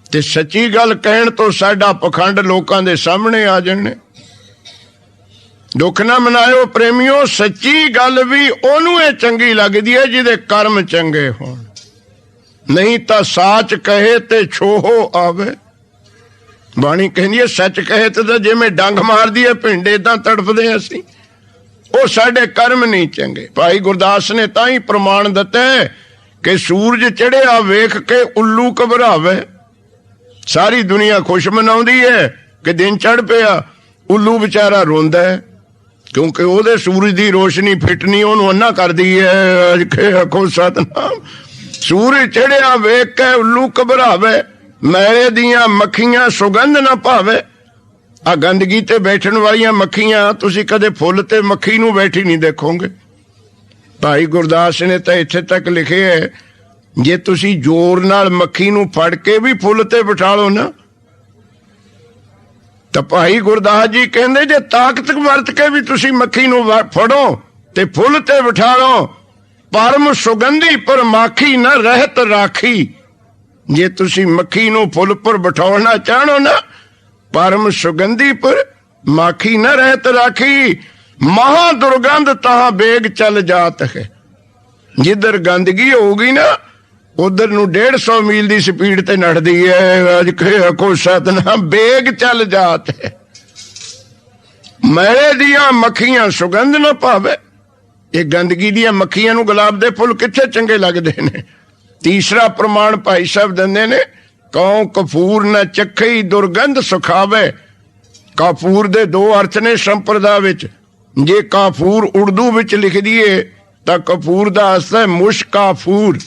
ਤੇ ਸੱਚੀ ਗੱਲ ਕਹਿਣ ਤੋਂ ਸਾਡਾ ਪਖੰਡ ਲੋਕਾਂ ਦੇ ਸਾਹਮਣੇ ਆ ਜਾਣੇ। ਦੁੱਖ ਨਾ ਮਨਾਇਓ ਪ੍ਰੇਮੀਓ, ਸੱਚੀ ਗੱਲ ਵੀ ਉਹਨੂੰ ਇਹ ਚੰਗੀ ਲੱਗਦੀ ਹੈ ਜਿਹਦੇ ਕਰਮ ਚੰਗੇ ਹੋਣ। ਨਹੀਂ ਤਾਂ ਸਾਚ ਕਹੇ ਤੇ ਛੋਹੋ ਆਵੇ। ਬਾਣੀ ਕਹਿੰਦੀ ਹੈ ਸੱਚ ਕਹੇ ਤੇ ਤਾਂ ਜਿਵੇਂ ਡੰਗ ਮਾਰਦੀ ਹੈ ਪਿੰਡ, ਏਦਾਂ ਤੜਫਦੇ ਅਸੀਂ। ਉਹ ਸਾਡੇ ਕਰਮ ਨਹੀਂ ਚੰਗੇ। ਭਾਈ ਗੁਰਦਾਸ ਨੇ ਤਾਂ ਹੀ ਪ੍ਰਮਾਣ ਦਿੱਤਾ ਕਿ ਸੂਰਜ ਚੜਿਆ ਵੇਖ ਕੇ ਉੱਲੂ ਘਬਰਾਵੇ। ਸਾਰੀ ਦੁਨੀਆ ਖੁਸ਼ ਮਨਾਉਂਦੀ ਹੈ ਕਿ ਦਿਨ ਚੜ ਪਿਆ, ਉੱਲੂ ਵਿਚਾਰਾ ਰੋਂਦਾ ਹੈ ਕਿਉਂਕਿ ਉਹਦੇ ਸੂਰਜ ਦੀ ਰੋਸ਼ਨੀ ਫਿੱਟਣੀ ਉਹਨੂੰ ਅੰਨਾ ਕਰਦੀ ਹੈ। ਅਜ ਕੇ ਆਖੋ ਸਤਨਾਮ। ਸੂਰਜ ਚੜਿਆ ਵੇਖ ਕੇ ਉੱਲੂ ਘਬਰਾਵੇ, ਮੈਲੇ ਦੀਆਂ ਮੱਖੀਆਂ ਸੁਗੰਧ ਨਾ ਭਾਵੇ। ਆ ਗੰਦਗੀ ਤੇ ਬੈਠਣ ਵਾਲੀਆਂ ਮੱਖੀਆਂ, ਤੁਸੀਂ ਕਦੇ ਫੁੱਲ ਤੇ ਮੱਖੀ ਨੂੰ ਬੈਠੀ ਨਹੀਂ ਦੇਖੋਗੇ। ਭਾਈ ਗੁਰਦਾਸ ਨੇ ਤਾਂ ਇੱਥੇ ਤੱਕ ਲਿਖਿਆ ਹੈ, ਜੇ ਤੁਸੀਂ ਜ਼ੋਰ ਨਾਲ ਮੱਖੀ ਨੂੰ ਫੜ ਕੇ ਵੀ ਫੁੱਲ ਤੇ ਬਿਠਾ ਲਓ ਨਾ, ਤਾਂ ਭਾਈ ਗੁਰਦਾਸ ਜੀ ਕਹਿੰਦੇ ਜੇ ਤਾਕਤ ਵਰਤ ਕੇ ਵੀ ਤੁਸੀਂ ਮੱਖੀ ਨੂੰ ਫੜੋ ਤੇ ਫੁੱਲ ਤੇ ਬਿਠਾ ਲਓ, ਪਰਮ ਸੁਗੰਧੀ ਪਰ ਮਾਖੀ ਨਾ ਰਹਿਤ ਰਾਖੀ। ਜੇ ਤੁਸੀਂ ਮੱਖੀ ਨੂੰ ਫੁੱਲ ਪਰ ਬਿਠਾਉਣਾ ਚਾਹੋ ਨਾ, ਪਰਮ ਸੁਗੰਧੀ ਪਰ ਮਾਖੀ ਨਾ ਰਹਿਤ ਰਾਖੀ। ਮਹਾ ਦੁਰਗੰਧ ਤਾਂ ਬੇਗ ਚੱਲ ਜਾਤ ਹੈ। ਜਿੱਧਰ ਗੰਦਗੀ ਹੋਊਗੀ ਨਾ ਉਧਰ ਨੂੰ 150 ਮੀਲ ਦੀ ਸਪੀਡ ਤੇ ਨੱਠਦੀ ਹੈ। ਅੱਜ ਕੋ ਸਤਨਾਮ ਬੇਗ ਚੱਲ ਜਾਤ ਹੈ। ਮੈਲੇ ਦੀਆਂ ਮੱਖੀਆਂ ਸੁਗੰਧ ਨਾ ਭਾਵੇ। ਇਹ ਗੰਦਗੀ ਦੀਆਂ ਮੱਖੀਆਂ ਨੂੰ ਗੁਲਾਬ ਦੇ ਫੁੱਲ ਕਿੱਥੇ ਚੰਗੇ ਲੱਗਦੇ ਨੇ। ਤੀਸਰਾ ਪ੍ਰਮਾਣ ਭਾਈ ਸਾਹਿਬ ਦਿੰਦੇ ਨੇ, ਕਉ ਕਫੂਰ ਨਾ ਚੱਖਈ ਦੁਰਗੰਧ ਸੁਖਾਵੇ। ਕਾਫੂਰ ਦੇ ਦੋ ਅਰਥ ਨੇ ਸੰਪਰਦਾ ਵਿੱਚ। ਜੇ ਕਾਫੂਰ ਉਰਦੂ ਵਿੱਚ ਲਿਖ ਦਈਏ ਤਾਂ ਕਫੂਰ ਦਾ ਅਰਥ ਹੈ ਮੁਸ਼ਕਾਫੂਰ।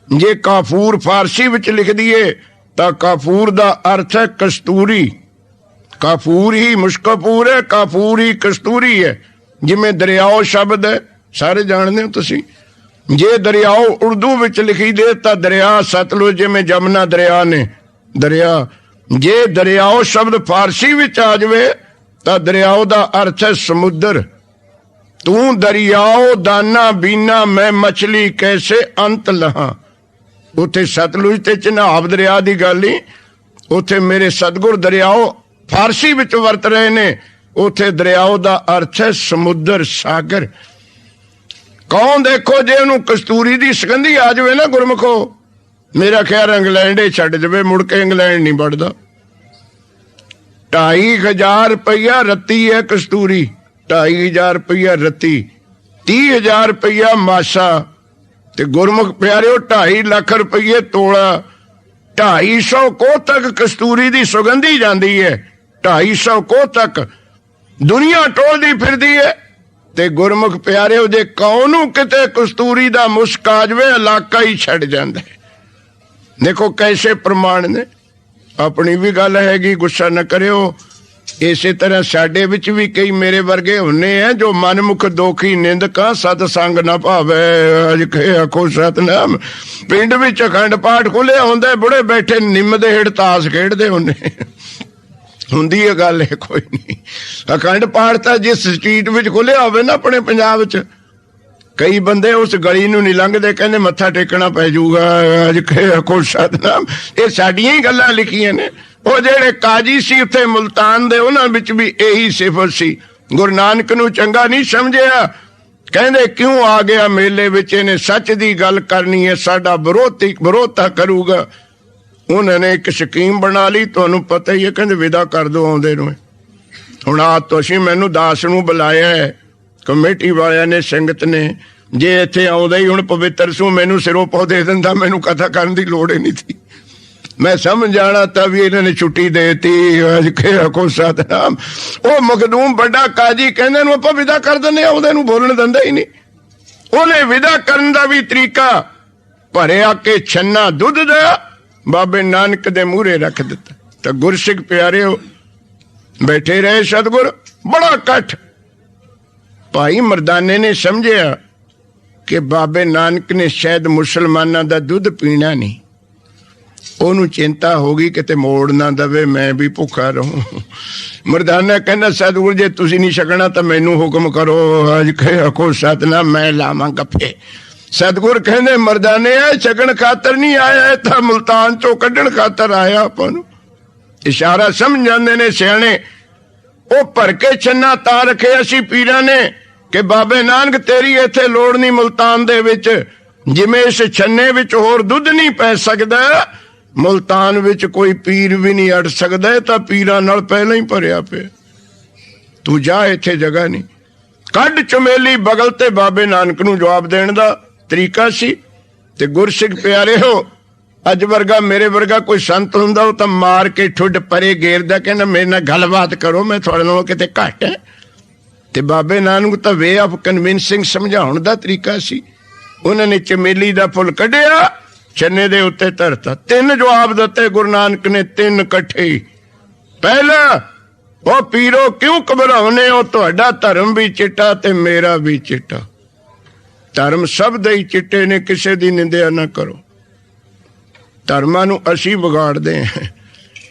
ਜੇ ਕਾਫੂਰ ਫਾਰਸੀ ਵਿੱਚ ਲਿਖ ਦਈਏ ਤਾਂ ਕਾਫੂਰ ਦਾ ਅਰਥ ਹੈ ਕਸਤੂਰੀ। ਕਾਫੂਰ ਹੀ ਮੁਸ਼ਕਾਫੂਰ ਹੈ, ਕਾਫੂਰ ਹੀ ਕਸਤੂਰੀ ਹੈ। ਜਿਵੇਂ ਦਰਿਆਓ ਸ਼ਬਦ ਹੈ, ਸਾਰੇ ਜਾਣਦੇ ਹੋ ਤੁਸੀਂ। ਜੇ ਦਰਿਆਓ ਉਰਦੂ ਵਿੱਚ ਲਿਖੀ ਦੇ ਤਾਂ ਦਰਿਆ ਸਤਲੁਜ, ਜਿਵੇਂ ਜਮਨਾ ਦਰਿਆ ਨੇ ਦਰਿਆ। ਜੇ ਦਰਿਆਓ ਸ਼ਬਦ ਫਾਰਸੀ ਵਿੱਚ ਆ ਜਾਵੇ ਤਾਂ ਦਰਿਆਓ ਦਾ ਅਰਥ ਹੈ ਸਮੁੰਦਰ। ਤੂੰ ਦਰਿਆਓ ਦਾਨਾ ਬੀਨਾ ਮੈਂ ਮਛਲੀ ਕੈਸੇ ਅੰਤ ਲਹਾਂ। ਉੱਥੇ ਸਤਲੁਜ ਤੇ ਚਨਾਬ ਦਰਿਆ ਦੀ ਗੱਲ ਨਹੀਂ, ਉੱਥੇ ਮੇਰੇ ਸਤਿਗੁਰ ਦਰਿਆਓ ਫਾਰਸੀ ਵਿੱਚ ਵਰਤ ਰਹੇ ਨੇ। ਉੱਥੇ ਦਰਿਆਓ ਦਾ ਅਰਥ ਹੈ ਸਮੁੰਦਰ, ਸਾਗਰ। ਕੌਣ ਦੇਖੋ ਜੇ ਉਹਨੂੰ ਕਸਤੂਰੀ ਦੀ ਸੁਗੰਧੀ ਆ ਜਾਵੇ ਨਾ ਗੁਰਮੁਖੋ, ਮੇਰਾ ਖਿਆਲ ਇੰਗਲੈਂਡ ਹੀ ਛੱਡ ਜਾਵੇ, ਮੁੜ ਕੇ ਇੰਗਲੈਂਡ ਨਹੀਂ ਵੜਦਾ। 2500 ਰੁਪਇਆ ਰੱਤੀ ਹੈ ਕਸਤੂਰੀ, 2500 ਰੁਪਇਆ ਰੱਤੀ, 30,000 ਰੁਪਇਆ ਮਾਸਾ। ਤੇ ਗੁਰਮੁਖ ਪਿਆਰਿਓ 2.5 ਲੱਖ ਰੁਪਏ ਤੋਲਾ। 250 ਕੋਹ ਤੱਕ ਕਸਤੂਰੀ ਦੀ ਸੁਗੰਧੀ ਜਾਂਦੀ ਹੈ। 250 ਕੋਹ ਤੱਕ ਦੁਨੀਆ ਟੋਲਦੀ ਫਿਰਦੀ ਹੈ। ਤੇ ਗੁਰਮੁਖ ਪਿਆਰਿਓ ਜੇ ਕੌਣ ਨੂੰ ਕਿਤੇ ਕਸਤੂਰੀ ਦਾ ਮੁਸਕ ਆ ਜਾਵੇ ਇਲਾਕਾ ਹੀ ਛੱਡ ਜਾਂਦਾ ਹੈ। ਦੇਖੋ ਕੈਸੇ ਪ੍ਰਮਾਣ ਨੇ। ਆਪਣੀ ਵੀ ਗੱਲ ਹੈਗੀ, ਗੁੱਸਾ ਨਾ ਕਰਿਓ। ਇਸੇ ਤਰ੍ਹਾਂ ਸਾਡੇ ਵਿੱਚ ਵੀ ਕਈ ਮੇਰੇ ਵਰਗੇ ਹੁੰਨੇ ਆ ਜੋ ਮਨਮੁਖ ਦੋਖੀ ਨਿੰਦਕਾਂ ਸਤ ਸੰਗ ਨਾ ਭਾਵੇ। ਅੱਜ ਆਖੋ ਸਤਨਾਮ। ਪਿੰਡ ਵਿੱਚ ਅਖੰਡ ਪਾਠ ਖੁੱਲਿਆ ਹੁੰਦਾ, ਬੁੜੇ ਬੈਠੇ ਨਿੰਮ ਦੇ ਹੇਠ ਤਾਸ਼ ਖੇਡਦੇ ਹੁੰਦੇ। ਹੁੰਦੀ ਹੈ ਗੱਲ, ਇਹ ਕੋਈ ਨਹੀਂ। ਅਖੰਡ ਪਾਠ ਤਾਂ ਜਿਸ ਸਟਰੀਟ ਵਿੱਚ ਖੁੱਲਿਆ ਹੋਵੇ ਨਾ ਆਪਣੇ ਪੰਜਾਬ 'ਚ, ਕਈ ਬੰਦੇ ਉਸ ਗਲੀ ਨੂੰ ਨਹੀਂ ਲੰਘਦੇ, ਕਹਿੰਦੇ ਮੱਥਾ ਟੇਕਣਾ ਪੈ ਜਾਊਗਾ। ਅੱਜ ਆਖੋ ਸਤਨਾਮ। ਇਹ ਸਾਡੀਆਂ ਹੀ ਗੱਲਾਂ ਲਿਖੀਆਂ ਨੇ। ਉਹ ਜਿਹੜੇ ਕਾਜੀ ਸੀ ਉੱਥੇ ਮੁਲਤਾਨ ਦੇ, ਉਹਨਾਂ ਵਿੱਚ ਵੀ ਇਹੀ ਸਿਫਤ ਸੀ। ਗੁਰੂ ਨਾਨਕ ਨੂੰ ਚੰਗਾ ਨਹੀਂ ਸਮਝਿਆ, ਕਹਿੰਦੇ ਕਿਉਂ ਆ ਗਿਆ ਮੇਲੇ ਵਿੱਚ, ਇਹਨੇ ਸੱਚ ਦੀ ਗੱਲ ਕਰਨੀ ਹੈ, ਸਾਡਾ ਵਿਰੋਧਤਾ ਕਰੂਗਾ। ਉਹਨਾਂ ਨੇ ਇੱਕ ਸਕੀਮ ਬਣਾ ਲਈ, ਤੁਹਾਨੂੰ ਪਤਾ ਹੀ ਹੈ, ਕਹਿੰਦੇ ਵਿਦਾ ਕਰ ਦਿਓ ਆਉਂਦੇ ਨੂੰ। ਹੁਣ ਆ ਤੁਸੀਂ ਮੈਨੂੰ ਦਾਸ ਨੂੰ ਬੁਲਾਇਆ ਹੈ, ਕਮੇਟੀ ਵਾਲਿਆਂ ਨੇ, ਸੰਗਤ ਨੇ। ਜੇ ਇੱਥੇ ਆਉਂਦਾ ਹੀ ਹੁਣ ਪਵਿੱਤਰ ਸੂ ਮੈਨੂੰ ਸਿਰੋਂ ਪੌ ਦੇ ਦਿੰਦਾ, ਮੈਨੂੰ ਕਥਾ ਕਰਨ ਦੀ ਲੋੜ ਹੀ ਨਹੀਂ ਸੀ। ਮੈਂ ਸਮਝ ਜਾਣਾ ਤਾਂ ਵੀ ਇਹਨਾਂ ਨੇ ਛੁੱਟੀ ਦੇਤੀ। ਆਖੋ ਸਤਨਾਮ। ਉਹ ਮਖਦੂਮ ਵੱਡਾ ਕਾਜੀ ਕਹਿੰਦੇ ਨੂੰ ਆਪਾਂ ਵਿਦਾ ਕਰ ਦਿੰਦੇ, ਆਉਂਦੇ ਨੂੰ ਬੋਲਣ ਦਿੰਦਾ ਹੀ ਨਹੀਂ। ਉਹਨੇ ਵਿਦਾ ਕਰਨ ਦਾ ਵੀ ਤਰੀਕਾ ਭਰਿਆ ਕੇ ਛੰਨਾ ਦੁੱਧ ਦਾ ਬਾਬੇ ਨਾਨਕ ਦੇ ਮੂਹਰੇ ਰੱਖ ਦਿੱਤਾ। ਤਾਂ ਗੁਰਸਿੱਖ ਪਿਆਰਿਓ ਬੈਠੇ ਰਹੇ ਸਤਿਗੁਰ, ਬੜਾ ਇਕੱਠ। ਭਾਈ ਮਰਦਾਨੇ ਨੇ ਸਮਝਿਆ ਕਿ ਬਾਬੇ ਨਾਨਕ ਨੇ ਸ਼ਾਇਦ ਮੁਸਲਮਾਨਾਂ ਦਾ ਦੁੱਧ ਪੀਣਾ ਨਹੀਂ। ਉਹਨੂੰ ਚਿੰਤਾ ਹੋ ਗਈ ਕਿਤੇ ਮੋੜ ਨਾ ਦਵੇ, ਮੈਂ ਵੀ ਭੁੱਖਾ ਰਹੂੰ। ਮਰਦਾਨਾ ਕਹਿੰਦਾ ਸਤਿਗੁਰ ਜੇ ਤੁਸੀਂ ਨਹੀਂ ਛਕਣਾ ਤਾਂ ਮੈਨੂੰ ਹੁਕਮ ਕਰੋ। ਅੱਜ ਆਖੋ ਸਤਨਾਮ, ਮੈਂ ਲਾਵਾਂ ਗੱਫੇ। ਸਤਿਗੁਰ ਕਹਿੰਦੇ ਮਰਦਾਨੇ ਆ ਛਕਣ ਖਾਤਰ ਨਹੀਂ ਆਇਆ, ਤਾਂ ਮੁਲਤਾਨ ਚੋਂ ਕੱਢਣ ਖਾਤਰ ਆਇਆ। ਆਪਾਂ ਨੂੰ ਇਸ਼ਾਰਾ ਸਮਝ ਜਾਂਦੇ ਨੇ ਸਿਆਣੇ। ਉਹ ਭਰ ਕੇ ਛੰਨਾ ਤਾਂ ਰੱਖਿਆ ਸੀ ਪੀਰਾਂ ਨੇ ਕਿ ਬਾਬੇ ਨਾਨਕ ਤੇਰੀ ਇੱਥੇ ਲੋੜ ਨਹੀਂ ਮੁਲਤਾਨ ਦੇ ਵਿੱਚ। ਜਿਵੇਂ ਇਸ ਛੰਨੇ ਵਿੱਚ ਹੋਰ ਦੁੱਧ ਨਹੀਂ ਪੈ ਸਕਦਾ, ਮੁਲਤਾਨ ਵਿੱਚ ਕੋਈ ਪੀਰ ਵੀ ਨਹੀਂ ਅੜ ਸਕਦਾ। ਤਾਂ ਪੀਰਾਂ ਨਾਲ ਪਹਿਲਾਂ ਹੀ ਭਰਿਆ ਪਿਆ, ਤੂੰ ਜਾ, ਇੱਥੇ ਜਗ੍ਹਾ ਨਹੀਂ। ਕੱਢ ਚਮੇਲੀ ਬਗਲ ਤੇ ਬਾਬੇ ਨਾਨਕ ਨੂੰ ਜਵਾਬ ਦੇਣ ਦਾ ਤਰੀਕਾ ਸੀ। ਤੇ ਗੁਰਸਿੱਖ ਪਿਆਰਿਓ, ਅੱਜ ਵਰਗਾ ਮੇਰੇ ਵਰਗਾ ਕੋਈ ਸੰਤ ਹੁੰਦਾ, ਉਹ ਤਾਂ ਮਾਰ ਕੇ ਠੁੱਡ ਪਰੇ ਗੇਰਦਾ, ਕਹਿੰਦਾ ਮੇਰੇ ਨਾਲ ਗੱਲਬਾਤ ਕਰੋ, ਮੈਂ ਤੁਹਾਡੇ ਨਾਲੋਂ ਕਿਤੇ ਘੱਟ ਹੈ। ਤੇ ਬਾਬੇ ਨਾਨਕ ਤਾਂ ਵੇ ਆਫ ਕਨਵਿੰਸਿੰਗ, ਸਮਝਾਉਣ ਦਾ ਤਰੀਕਾ ਸੀ। ਉਹਨਾਂ ਨੇ ਚਮੇਲੀ ਦਾ ਫੁੱਲ ਕੱਢਿਆ, ਛੰਨੇ ਦੇ ਉੱਤੇ ਧਰਤਾ। 3 ਜਵਾਬ ਦਿੱਤੇ ਗੁਰੂ ਨਾਨਕ ਨੇ, 3 ਇਕੱਠੇ ਹੀ। ਪਹਿਲਾ, ਉਹ ਪੀਰੋ ਕਿਉਂ ਘਬਰਾਉਨੇ ਹੋ, ਤੁਹਾਡਾ ਧਰਮ ਵੀ ਚਿੱਟਾ ਤੇ ਮੇਰਾ ਵੀ ਚਿੱਟਾ। ਧਰਮ ਸਭ ਦੇ ਹੀ ਚਿੱਟੇ ਨੇ, ਕਿਸੇ ਦੀ ਨਿੰਦਿਆ ਨਾ ਕਰੋ। ਧਰਮਾਂ ਨੂੰ ਅਸੀਂ ਵਿਗਾੜਦੇ ਹਾਂ।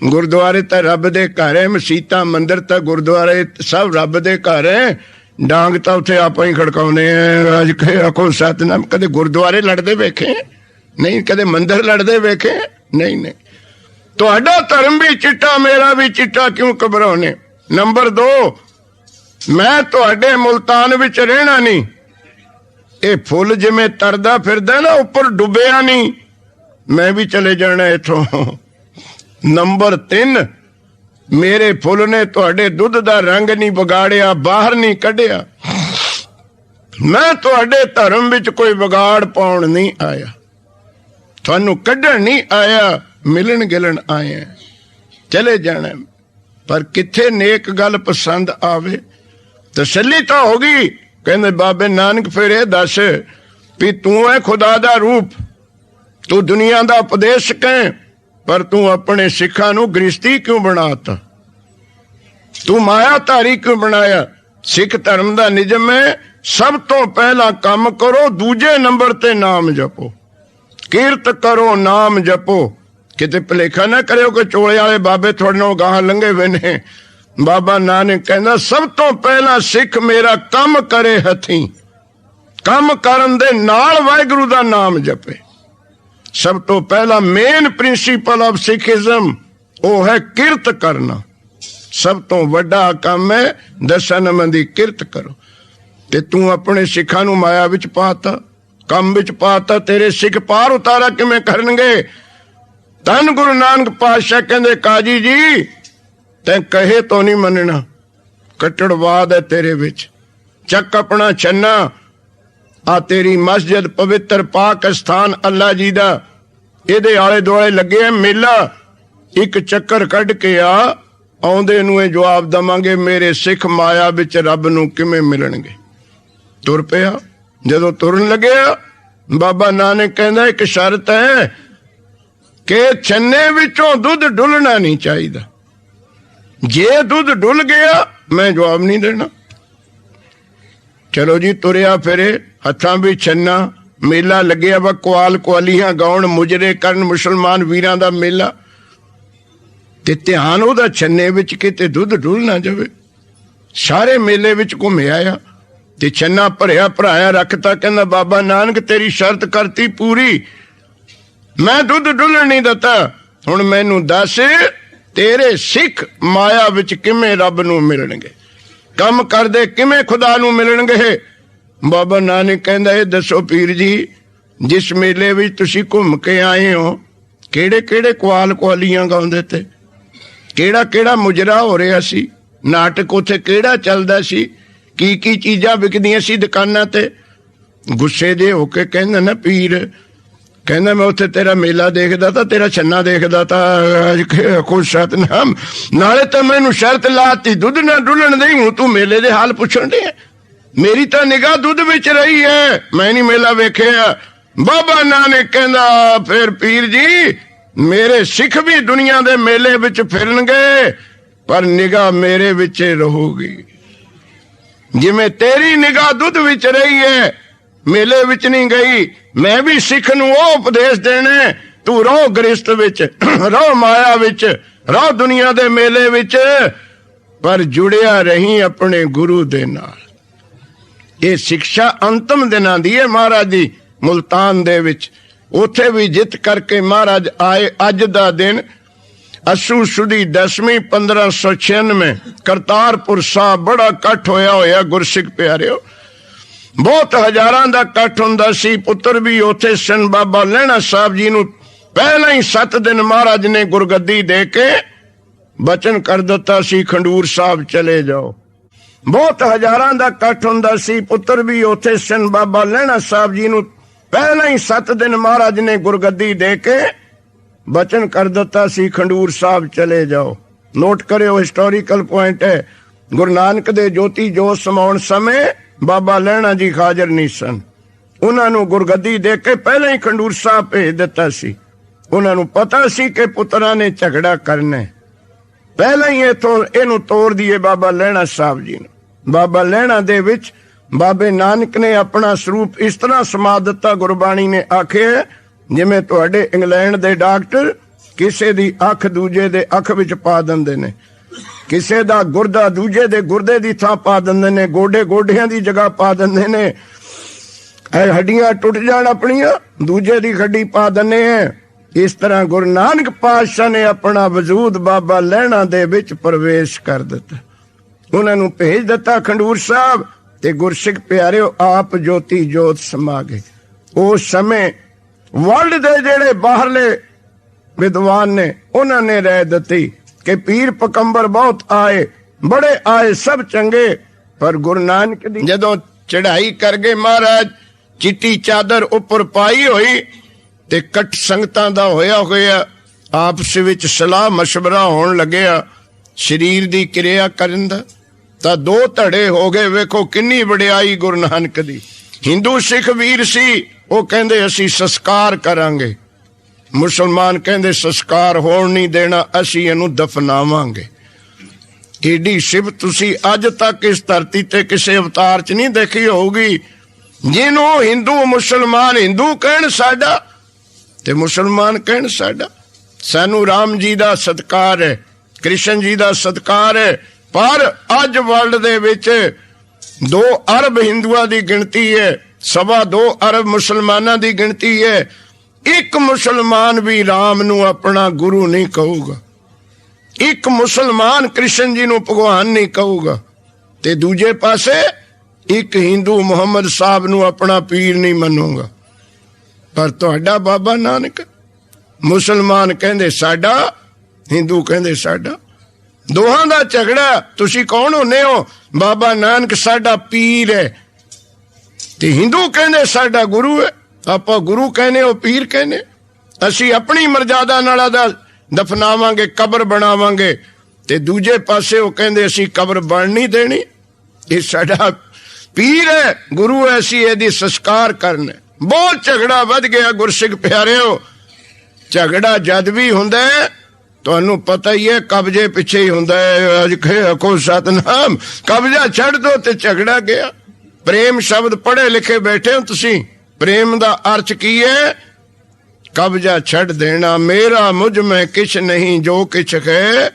ਗੁਰਦੁਆਰੇ ਤਾਂ ਰੱਬ ਦੇ ਘਰ ਹੈ, ਮਸੀਤਾਂ ਮੰਦਿਰ ਤਾਂ ਗੁਰਦੁਆਰੇ ਸਭ ਰੱਬ ਦੇ ਘਰ ਹੈ। ਡਾਂਗ ਤਾਂ ਉੱਥੇ ਆਪਾਂ ਹੀ ਖੜਕਾਉਂਦੇ ਆ। ਅੱਜ ਆਖੋ ਸਤਨਾਮ। ਕਦੇ ਗੁਰਦੁਆਰੇ ਲੜਦੇ ਵੇਖੇ ਨਹੀਂ, ਕਦੇ ਮੰਦਿਰ ਲੜਦੇ ਵੇਖੇ ਨਹੀਂ। ਨਹੀਂ, ਤੁਹਾਡਾ ਧਰਮ ਵੀ ਚਿੱਟਾ, ਮੇਰਾ ਵੀ ਚਿੱਟਾ, ਕਿਉਂ ਘਬਰਾਉਣੇ? ਨੰਬਰ 2, ਮੈਂ ਤੁਹਾਡੇ ਮੁਲਤਾਨ ਵਿੱਚ ਰਹਿਣਾ ਨਹੀਂ। ਇਹ ਫੁੱਲ ਜਿਵੇਂ ਤਰਦਾ ਫਿਰਦਾ ਨਾ, ਉੱਪਰ ਡੁੱਬਿਆ ਨਹੀਂ, ਮੈਂ ਵੀ ਚਲੇ ਜਾਣਾ ਇੱਥੋਂ। ਨੰਬਰ 3, ਮੇਰੇ ਫੁੱਲ ਨੇ ਤੁਹਾਡੇ ਦੁੱਧ ਦਾ ਰੰਗ ਨਹੀਂ ਵਿਗਾੜਿਆ, ਬਾਹਰ ਨਹੀਂ ਕੱਢਿਆ। ਮੈਂ ਤੁਹਾਡੇ ਧਰਮ ਵਿੱਚ ਕੋਈ ਵਿਗਾੜ ਪਾਉਣ ਨਹੀਂ ਆਇਆ, ਤੁਹਾਨੂੰ ਕੱਢਣ ਨਹੀਂ ਆਇਆ, ਮਿਲਣ ਗਿਲਣ ਆਇਆ, ਚਲੇ ਜਾਣਾ। ਪਰ ਕਿੱਥੇ ਨੇਕ ਗੱਲ ਪਸੰਦ ਆਵੇ। ਤਸੱਲੀ ਤਾਂ ਹੋ ਗਈ। ਕਹਿੰਦੇ ਬਾਬੇ ਨਾਨਕ ਫਿਰ ਇਹ ਦੱਸ ਵੀ ਤੂੰ ਹੈ ਖੁਦਾ ਦਾ ਰੂਪ, ਤੂੰ ਦੁਨੀਆ ਦਾ ਉਪਦੇਸ਼ਕ ਹੈ, ਪਰ ਤੂੰ ਆਪਣੇ ਸਿੱਖਾਂ ਨੂੰ ਗ੍ਰਸਤੀ ਕਿਉਂ ਬਣਾਤਾ? ਤੂੰ ਮਾਇਆ ਧਾਰੀ ਕਿਉਂ ਬਣਾਇਆ? ਸਿੱਖ ਧਰਮ ਦਾ ਨਿਯਮ ਹੈ, ਸਭ ਤੋਂ ਪਹਿਲਾਂ ਕੰਮ ਕਰੋ, ਦੂਜੇ ਨੰਬਰ ਤੇ ਨਾਮ ਜਪੋ, ਕੀਰਤ ਕਰੋ, ਨਾਮ ਜਪੋ। ਕਿਤੇ ਭੁਲੇਖਾ ਨਾ ਕਰਿਓ ਕਿ ਚੋਲੇ ਵਾਲੇ ਬਾਬੇ ਤੁਹਾਡੇ ਨਾਲ ਗਾਹਾਂ ਲੰਘੇ ਹੋਏ ਨੇ। ਬਾਬਾ ਨਾਨਕ ਕਹਿੰਦਾ ਸਭ ਤੋਂ ਪਹਿਲਾਂ ਸਿੱਖ ਮੇਰਾ ਕੰਮ ਕਰੇ ਹੱਥੀਂ, ਕੰਮ ਕਰਨ ਦੇ ਨਾਲ ਵਾਹਿਗੁਰੂ ਦਾ ਨਾਮ ਜਪੇ। ਸਭ ਤੋਂ ਪਹਿਲਾ ਮੇਨ ਪ੍ਰਿੰਸੀਪਲ ਆਫ ਸਿੱਖਿਜ਼ਮ ਉਹ ਹੈ ਕਿਰਤ ਕਰਨਾ। ਸਭ ਤੋਂ ਵੱਡਾ ਕੰਮ ਹੈ 10 ਨੰਬਰ ਦੀ ਕਿਰਤ ਕਰੋ। ਤੇ ਤੂੰ ਆਪਣੇ ਸਿੱਖਾਂ ਨੂੰ ਮਾਇਆ ਵਿੱਚ ਪਾਤਾ, ਕੰਮ ਵਿੱਚ ਪਾਤਾ, ਤੇਰੇ ਸਿੱਖ ਪਾਰ ਉਤਾਰਾ ਕਿਵੇਂ ਕਰਨਗੇ? ਧੰਨ ਗੁਰੂ ਨਾਨਕ ਪਾਤਸ਼ਾਹ ਕਹਿੰਦੇ ਕਾਜੀ ਜੀ ਤੈਂ ਕਹੇ ਤੋਂ ਨਹੀਂ ਮੰਨਣਾ, ਕੱਟੜਵਾਦ ਹੈ ਤੇਰੇ ਵਿੱਚ। ਚੱਕ ਆਪਣਾ ਛੰਨਾ, ਆ ਤੇਰੀ ਮਸਜਿਦ ਪਵਿੱਤਰ ਪਾਕ ਸਥਾਨ ਅੱਲਾ ਜੀ ਦਾ, ਇਹਦੇ ਆਲੇ ਦੁਆਲੇ ਲੱਗੇ ਮੇਲਾ, ਇੱਕ ਚੱਕਰ ਕੱਢ ਕੇ ਆ, ਆਉਂਦੇ ਨੂੰ ਇਹ ਜਵਾਬ ਦਵਾਂਗੇ ਮੇਰੇ ਸਿੱਖ ਮਾਇਆ ਵਿੱਚ ਰੱਬ ਨੂੰ ਕਿਵੇਂ ਮਿਲਣਗੇ। ਤੁਰ ਪਿਆ। ਜਦੋਂ ਤੁਰਨ ਲੱਗਿਆ ਬਾਬਾ ਨਾਨਕ ਕਹਿੰਦਾ ਇੱਕ ਸ਼ਰਤ ਹੈ ਕਿ ਛੰਨੇ ਵਿੱਚੋਂ ਦੁੱਧ ਡੁੱਲਣਾ ਨਹੀਂ ਚਾਹੀਦਾ। ਜੇ ਦੁੱਧ ਡੁੱਲ ਗਿਆ ਮੈਂ ਜਵਾਬ ਨਹੀਂ ਦੇਣਾ। ਚਲੋ ਜੀ ਤੁਰਿਆ ਫਿਰੇ, ਹੱਥਾਂ ਵਿੱਚ ਛੰਨਾ, ਮੇਲਾ ਲੱਗਿਆ ਵਾ, ਕੁਆਲ ਕੁਆਲੀਆਂ ਗਾਉਣ, ਮੁਜਰੇ ਕਰਨ, ਮੁਸਲਮਾਨ ਵੀਰਾਂ ਦਾ ਮੇਲਾ, ਤੇ ਧਿਆਨ ਉਹਦਾ ਛੰਨੇ ਵਿੱਚ ਕਿਤੇ ਦੁੱਧ ਡੁੱਲ ਨਾ ਜਾਵੇ। ਸਾਰੇ ਮੇਲੇ ਵਿੱਚ ਘੁੰਮਿਆ ਆ ਤੇ ਛੰਨਾ ਭਰਿਆ ਭਰਾਇਆ ਰੱਖਤਾ। ਕਹਿੰਦਾ ਬਾਬਾ ਨਾਨਕ ਤੇਰੀ ਸ਼ਰਤ ਕਰਤੀ ਪੂਰੀ, ਮੈਂ ਦੁੱਧ ਡੁੱਲਣ ਨਹੀਂ ਦਿੱਤਾ। ਹੁਣ ਮੈਨੂੰ ਦੱਸ ਤੇਰੇ ਸਿੱਖ ਮਾਇਆ ਵਿੱਚ ਕਿਵੇਂ ਰੱਬ ਨੂੰ ਮਿਲਣਗੇ? ਕੰਮ ਕਰਦੇ ਕਿਵੇਂ ਖੁਦਾ ਨੂੰ ਮਿਲਣਗੇ? ਬਾਬਾ ਨਾਨਕ ਕਹਿੰਦਾ ਇਹ ਦੱਸੋ ਪੀਰ ਜੀ, ਜਿਸ ਮੇਲੇ ਵਿੱਚ ਤੁਸੀਂ ਘੁੰਮ ਕੇ ਆਏ ਹੋ, ਕਿਹੜੇ ਕਿਹੜੇ ਕੁਆਲ ਕੁਆਲੀਆਂ ਗਾਉਂਦੇ ਤੇ, ਕਿਹੜਾ ਕਿਹੜਾ ਮੁਜਰਾ ਹੋ ਰਿਹਾ ਸੀ, ਨਾਟਕ ਉੱਥੇ ਕਿਹੜਾ ਚੱਲਦਾ ਸੀ, ਕੀ ਕੀ ਚੀਜ਼ਾਂ ਵਿਕਦੀਆਂ ਸੀ ਦੁਕਾਨਾਂ ਤੇ? ਗੁੱਸੇ ਦੇ ਹੋ ਕੇ ਕਹਿੰਦਾ ਨਾ ਪੀਰ, ਕਹਿੰਦਾ ਮੈਂ ਉੱਥੇ ਤੇਰਾ ਮੇਲਾ ਦੇਖਦਾ ਤਾਂ, ਤੇਰਾ ਛੰਨਾ ਦੇਖਦਾ ਤਾਂ। ਖੁਸ਼ ਸਤਨਾਮ। ਨਾਲੇ ਤਾਂ ਮੈਨੂੰ ਸ਼ਰਤ ਲਾਤੀ ਦੁੱਧ ਨਾ ਡੁੱਲਣ ਦੇ, ਹੁਣ ਤੂੰ ਮੇਲੇ ਦੇ ਹਾਲ ਪੁੱਛਣ ਦੇ। ਮੇਰੀ ਤਾਂ ਨਿਗਾਹ ਦੁੱਧ ਵਿੱਚ ਰਹੀ ਹੈ, ਮੈਂ ਨਹੀਂ ਮੇਲਾ ਵੇਖਿਆ। ਬਾਬਾ ਨਾਨਕ ਕਹਿੰਦਾ ਫਿਰ ਪੀਰ ਜੀ ਮੇਰੇ ਸਿੱਖ ਵੀ ਦੁਨੀਆ ਦੇ ਮੇਲੇ ਵਿੱਚ ਫਿਰਨਗੇ, ਪਰ ਨਿਗਾਹ ਮੇਰੇ ਵਿੱਚ ਰਹੂਗੀ। ਜਿਵੇਂ ਤੇਰੀ ਨਿਗਾਹ ਦੁੱਧ ਵਿੱਚ ਰਹੀ ਹੈ, ਮੇਲੇ ਵਿੱਚ ਨਹੀਂ ਗਈ, ਮੈਂ ਵੀ ਸਿੱਖ ਨੂੰ ਉਹ ਉਪਦੇਸ਼ ਦੇਣੇ, ਤੂੰ ਰਹੋ ਗ੍ਰਸਤ ਵਿੱਚ, ਰਹੋ ਮਾਇਆ ਵਿੱਚ, ਰਹੋ ਦੁਨੀਆ ਦੇ ਮੇਲੇ ਵਿੱਚ, ਪਰ ਜੁੜਿਆ ਰਹੀ ਆਪਣੇ ਗੁਰੂ ਦੇ ਨਾਲ। ਇਹ ਸਿੱਖਿਆ ਅੰਤਮ ਦਿਨਾਂ ਦੀ ਹੈ ਮਹਾਰਾਜ ਦੀ ਮੁਲਤਾਨ ਦੇ ਵਿੱਚ। ਉੱਥੇ ਵੀ ਜਿੱਤ ਕਰਕੇ ਮਹਾਰਾਜ ਆਏ। ਅੱਜ ਦਾ ਦਿਨ ਅੱਸੂ ਸੁਦੀ 10ਵੀਂ 1596 ਕਰਤਾਰਪੁਰ ਸਾਹਿਬ ਬੜਾ ਇਕੱਠ ਹੋਇਆ ਗੁਰਸਿੱਖ ਪਿਆਰਿਓ। ਬਹੁਤ ਹਜ਼ਾਰਾਂ ਦਾ ਇਕੱਠ ਹੁੰਦਾ ਸੀ। ਪੁੱਤਰ ਵੀ ਉੱਥੇ ਸਨ। ਬਾਬਾ ਲਹਿਣਾ ਸਾਹਿਬ ਜੀ ਨੂੰ ਪਹਿਲਾਂ ਹੀ 7 ਦਿਨ ਮਹਾਰਾਜ ਨੇ ਗੁਰਗੱਦੀ ਦੇ ਕੇ ਬਚਨ ਕਰ ਦਿੱਤਾ ਸੀ, ਖੰਡੂਰ ਸਾਹਿਬ ਚਲੇ ਜਾਓ। ਬਹੁਤ ਹਜ਼ਾਰਾਂ ਦਾ ਇਕੱਠ ਹੁੰਦਾ ਸੀ। ਪੁੱਤਰ ਵੀ ਉੱਥੇ ਸਨ। ਬਾਬਾ ਲਹਿਣਾ ਸਾਹਿਬ ਜੀ ਨੂੰ ਪਹਿਲਾਂ ਹੀ 7 ਦਿਨ ਮਹਾਰਾਜ ਨੇ ਗੁਰਗੱਦੀ ਦੇ ਕੇ ਬਚਨ ਕਰ ਦਿੱਤਾ ਸੀ, ਖੰਡੂਰ ਸਾਹਿਬ ਚਲੇ ਜਾਓ। ਨੋਟ ਕਰਿਓ, ਹਿਸਟੋਰੀਕਲ ਪੁਆਇੰਟ ਹੈ। ਗੁਰੂ ਨਾਨਕ ਦੇ ਜੋਤੀ ਜੋਤ ਸਮਾਉਣ ਸਮੇਂ ਬਾਬਾ ਲਹਿਣਾ ਜੀ ਹਾਜ਼ਰ ਨਹੀਂ ਸਨ। ਉਹਨਾਂ ਨੂੰ ਗੁਰਗੱਦੀ ਦੇ ਕੇ ਪਹਿਲਾਂ ਹੀ ਖੰਡੂਰ ਸਾਹਿਬ ਭੇਜ ਦਿੱਤਾ ਸੀ। ਉਹਨਾਂ ਨੂੰ ਪਤਾ ਸੀ ਕਿ ਪੁੱਤਰਾਂ ਨੇ ਝਗੜਾ ਕਰਨਾ, ਪਹਿਲਾਂ ਹੀ ਇਹਨੂੰ ਤੋੜ ਦਈਏ ਬਾਬਾ ਲਹਿਣਾ ਸਾਹਿਬ ਜੀ ਨੂੰ। ਬਾਬਾ ਲਹਿਣਾ ਦੇ ਵਿੱਚ बाबे नानक ने अपना स्वरूप इस तरह समा दिता, गुरबाणी ने आखे जिवें तुहाडे इंग्लैंड दे डॉक्टर किसी दी अख दूजे दे अख विच पा दिंदे ने, किसी दा गुरदा दूजे दे गुरदे दी थां पा दिंदे ने, गोडे गोडियां दी जगह पा दिंदे ने, हड्डियां टुट जाण अपनियां दूजे दी हड्डी पा दिंदे हैं। इस तरह गुरु नानक पातशाह ने अपना वजूद बाबा लहणा दे विच प्रवेश कर दिता, उन्होंने भेज दिता खंडूर साहब ते गुरसिख प्यारे आप ज्योति जोत समा गए। उस समय वर्ल्ड दे जेड़े बाहरले विद्वान ने उन्होंने राय दी कि पीर पकंबर बहुत आए, बड़े आए, सब चंगे, पर गुरु नानक दी जदों चढ़ाई कर गए महाराज, चिट्टी चादर उपर पाई हुई ते कट संगतां दा होया आपस विच सलाह मशवरा होण लग्या शरीर दी क्रिया करन दा, तां दो धड़े हो गए। वेखो किन्नी वडियाई गुरु नानक दी। हिंदू सिख वीर सी, वो कहंदे असीं संस्कार करांगे, मुसलमान कहंदे संस्कार होण नहीं देना, असीं इहनूं दफनावांगे। एडी शिव तुसीं अज तक इस धरती ते किसी अवतार च नहीं देखी होगी, जिन्हों हिंदू मुसलमान हिंदू कहण साडा ते मुसलमान कहण साडा। सानू राम जी दा सत्कार है, कृष्ण जी दा सत्कार है, पर अज वर्ल्ड दे विच 2 अरब हिंदुआं दी गिणती है, 2.25 अरब मुसलमानां दी गिणती है। एक मुसलमान भी राम नू अपना गुरु नहीं कहूगा, एक मुसलमान कृष्ण जी नू भगवान नहीं कहूगा, ते दूजे पासे एक हिंदू मुहम्मद साहब नू अपना पीर नहीं मनूगा। पर तुहाडा बाबा नानक, मुसलमान कहंदे साडा, हिंदू कहंदे साडा, दोहां दा झगड़ा। तुसी कौन होने हो? बाबा नानक साडा पीर है ते हिंदू कहंदे साडा गुरु है। आपां गुरु कहने हो, पीर कहने। असी अपनी मर्यादा नाल दफनावांगे, कबर बनावांगे, ते दूजे पासे वो कहंदे असी कबर बन नहीं देनी, ये साडा पीर है, गुरु है, असी इहदी संस्कार करने। बहुत झगड़ा वध गया गुरसिख प्यारिओ। झगड़ा जद भी हुंदा है तुहानू पता ही है, कब्जे पिछे ही हुंदा है। अज आखो सतनाम, कब्जा छड़ दो ते झगड़ा गया। प्रेम शब्द पढ़े लिखे बैठे हो तुसी, प्रेम दा अर्थ की है? कब्जा छड़ देना। मेरा मुझ में किछ नहीं, जो किछ है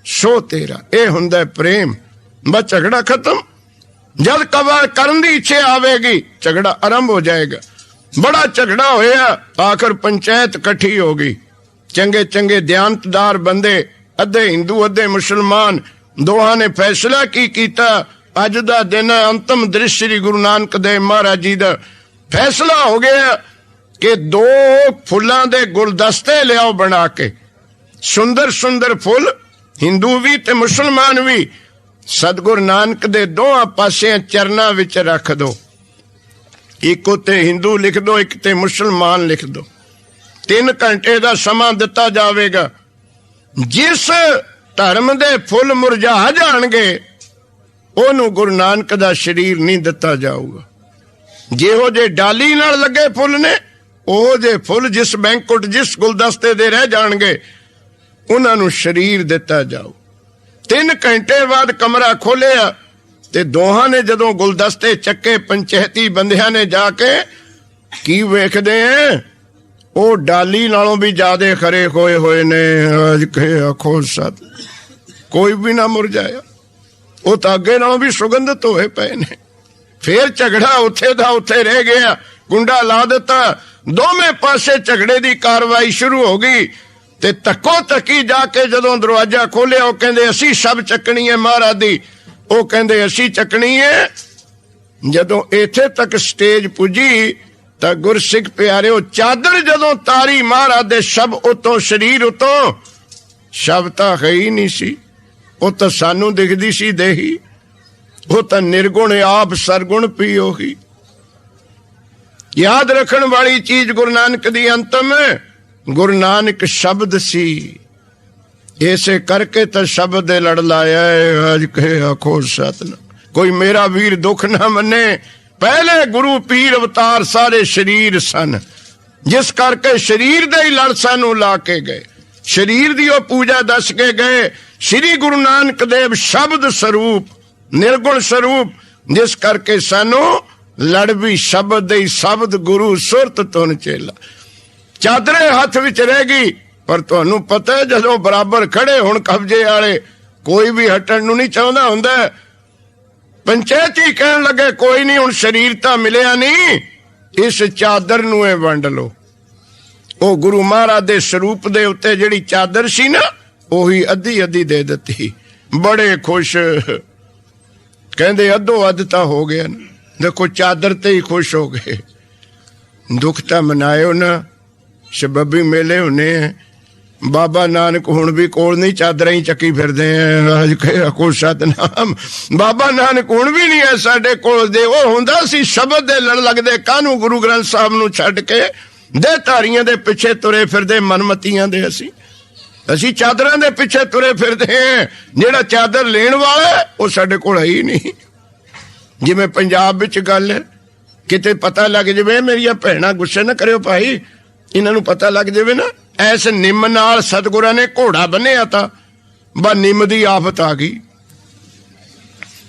सो तेरा, ये हुंदा प्रेम। बस झगड़ा खत्म। जब कबर करन दी इच्छा आवेगी झगड़ा आरंभ हो जाएगा। बड़ा झगड़ा होया, आखिर पंचायत इकट्ठी हो गई। चंगे चंगे ध्यानदार बंदे, अद्धे हिंदू अद्धे मुसलमान, दोहां ने फैसला की कीता, अज दा दिन अंतिम दृश्य श्री गुरु नानक देव महाराज जी दा फैसला हो गया कि 2 फुल्लां दे गुलदस्ते लियाओ बना के, सुंदर सुंदर फुल, हिंदू भी ते मुसलमान भी, सतगुरु नानक दे दोहां पासे चरना विच रख दो। एक उत्ते हिंदू लिख दो, एक ते मुसलमान लिख दो। 3 घंटे का समा दिता जाएगा। जिस धर्म दे फुल मुरझा जाणगे ओनू गुरु नानक दा शरीर नहीं दिता जाऊगा। जिहो जे डाली नाल लगे फुल ने, ओहो जे फुल जिस बैंकुट जिस गुलदस्ते दे रह जाणगे उन्होंने शरीर दिता जाऊ। 3 घंटे बाद कमरा खोलिया ते दोहां ने जदों गुलदस्ते चक्के, पंचायती बंदियां ने जाके की वेखदे हैं, वो डाली नालों भी ज्यादा खरे होए होए ने। अज के आखो सत, कोई भी ना मुरझाया, वो तो अगे नालों भी सुगंधित होए पे ने। फिर झगड़ा उत्थे दा उत्थे रह गया, कुंडा ला दिता। दोवें पासे झगड़े की कार्रवाई शुरू हो गई ते तक्को तक्की जाके जदों दरवाजा खोलिया, वो कहंदे असी सब चकनी है महाराज दी, वो कहंदे असी चकनी है। जदों इत्थे तक स्टेज पुजी तां गुरसिख प्यारिओ चादर जदों तारी महाराज दे शब उतों शरीर उतों, शब तां है ही नहीं सी, वो तां सानू दिखदी सी देही, वो तां निर्गुण आप सरगुण पी होगी। याद रखण वाली चीज गुरु नानक दी अंतम, गुरु नानक शब्द सी, ऐसे करके तो शब्द दे लड़ लाया है। अज कहे आखो सतनाम, कोई मेरा वीर दुख ना मने। पहले गुरु पीर अवतार सारे शरीर सन, जिस करके शरीर दे ही लड़ सानू ला के गए, शरीर दी ओ पूजा दस के गए। श्री गुरु नानक देव शब्द स्वरूप, निर्गुण स्वरूप, जिस करके सानू लड़ भी शब्द दे शब्द गुरु सुरत तुन चेला। चादरे हथ विच रह गई, पर तुहानू पता है जदों बराबर खड़े हुण कब्जे वाले कोई भी हटण नू नहीं चाहुंदा हुंदा। पंचायत ही कहण लगे कोई नहीं हुण शरीर तां मिलिया नहीं, इस चादर नू वंड लो। ओ गुरु महाराज दे स्वरूप दे उत्ते जिहड़ी चादर सी ना ओही अद्धी अद्धी दे दित्ती। बड़े खुश, कहंदे अद्धो अद्ध तां हो गया ना। देखो चादर ते ही खुश हो गए। दुख तां मनायो ना, सबबी मेले होने हैं। बाबा नानक हुण भी कोल नहीं, चादर ही चक्की फिरदे हैं। को सतनाम बाबा नानक हुण भी नहीं है साडे कोल दे। वो हुंदा सी शब्द दे लड़ लगदे, कानू गुरु ग्रंथ साहब नू छड्ड के दे धारियां दे पिछे तुरे फिरदे, मनमतियां दे असी चादरां दे पिछे तुरे फिरदे हैं। जिहड़ा चादर लेण वाला वो साडे कोल है ही नहीं। जिवें पंजाब विच गल है, किते पता लग जावे, मेरिया भैणां गुस्से ना करियो भाई, इन्हां नू पता लग जावे ना ऐस निम नाल सतगुरां ने घोड़ा बन्निया तां बा निम दी आफत आ गई,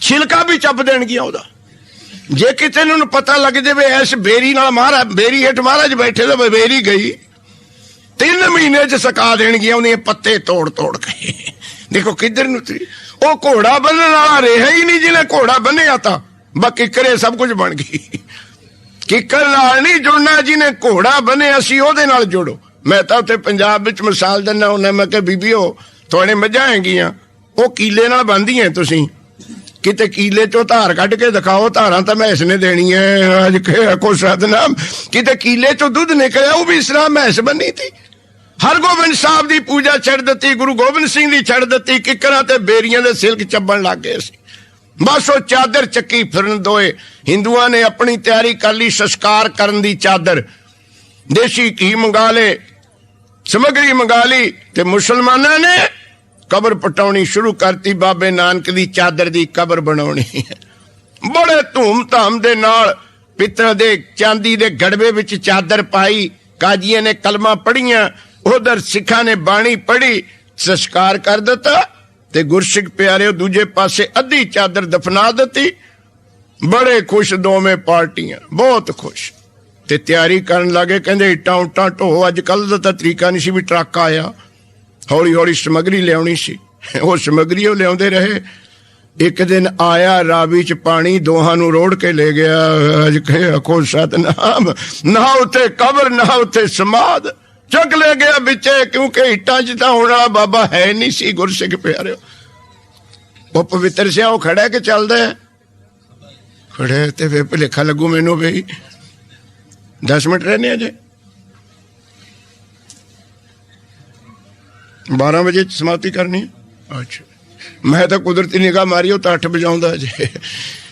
छिलका भी चप देणगियां ओहदा। जे किते नूं पता लग जावे ऐस बेरी नाल महाराज, बेरी हेठ महाराज बैठे तो बेरी गई, 3 महीने च सका देणगियां उहदे पत्ते तोड़ तोड़ के। देखो किधर नूं ओ घोड़ा बन्नण वाला रहा ही नहीं, जिन्हें घोड़ा बन्निया तां बा किकरे सब कुछ बन गई। किकर नाल नहीं जुड़ना, जिन्हें घोड़ा बने असी ओहदे नाल जुड़ो। मैं तो उत्थे पंजाब विच मिसाल दिंदा हुंदा, मैं कहा बीबीओ तुहाडे मੱਝਾਂ हैगियां ਉਹ कीले नाल बंदियां, तुसीं किते कीले चों धार कढ के दिखाओ, धारां तां मैस ने देनी है। अज को सतनाम किते कीले चों दुध निकलिया, वो भी इस तरह मैस बनी थी। हरगोबिंद साहब दी पूजा छड़ दित्ती, गुरु गोबिंद सिंह दी छड़ दित्ती, किकरां ते बेरियां दे सिल्क चब्बण लग गए सी। बस वो चादर चक्की फिरन दोए। हिंदुआ ने अपनी तैयारी कर ली संस्कार करन दी चादर, देसी घी मंगा ले, समग्री मंगा ली, ते मुसलमाना ने कबर पटाउणी शुरू करती। बाबे नानक दी चादर दी कबर बनाउणी बड़े धूम धाम दे नाल पित्तल दे चांदी दे गड़बे विच चादर पाई। काजियां ने कलमा पढ़ियां, उधर सिखां ने बाणी पढ़ी, संस्कार कर दिता ते गुरसिख प्यारे दूजे पासे अद्धी चादर दफना दिती। बड़े खुश दोवें पार्टियां, बहुत खुश, ते तैयारी करन लगे। कहंदे इट्टां उट्टां ढो, अज कल दा तां तरीका नहीं सी भी ट्रक आया, हौली हौली समगरी लियाउणी सी, वो समगरी वो लियाउंदे रहे। एक दिन आया रावी च पानी, दोहां नूं रोड़ के ले गया। अज को सतनाम, ना उत्थे कबर ना उत्थे समाध, चक ले गया बिचे, क्योंकि इट्टां च तां होण वाला बाबा है नहीं सी। गुरसिख प्यारे वो पवित्र सिया, वो खड़ा के चलदा है, खड़े ते फिर भुलेखा लगू मैनू भी 10 मिनट रहने अजे 12 बजे समाप्ति करनी है। अच्छा मैं तो कुदरती निगाह मारी, तो 8 बजाऊंदा जे।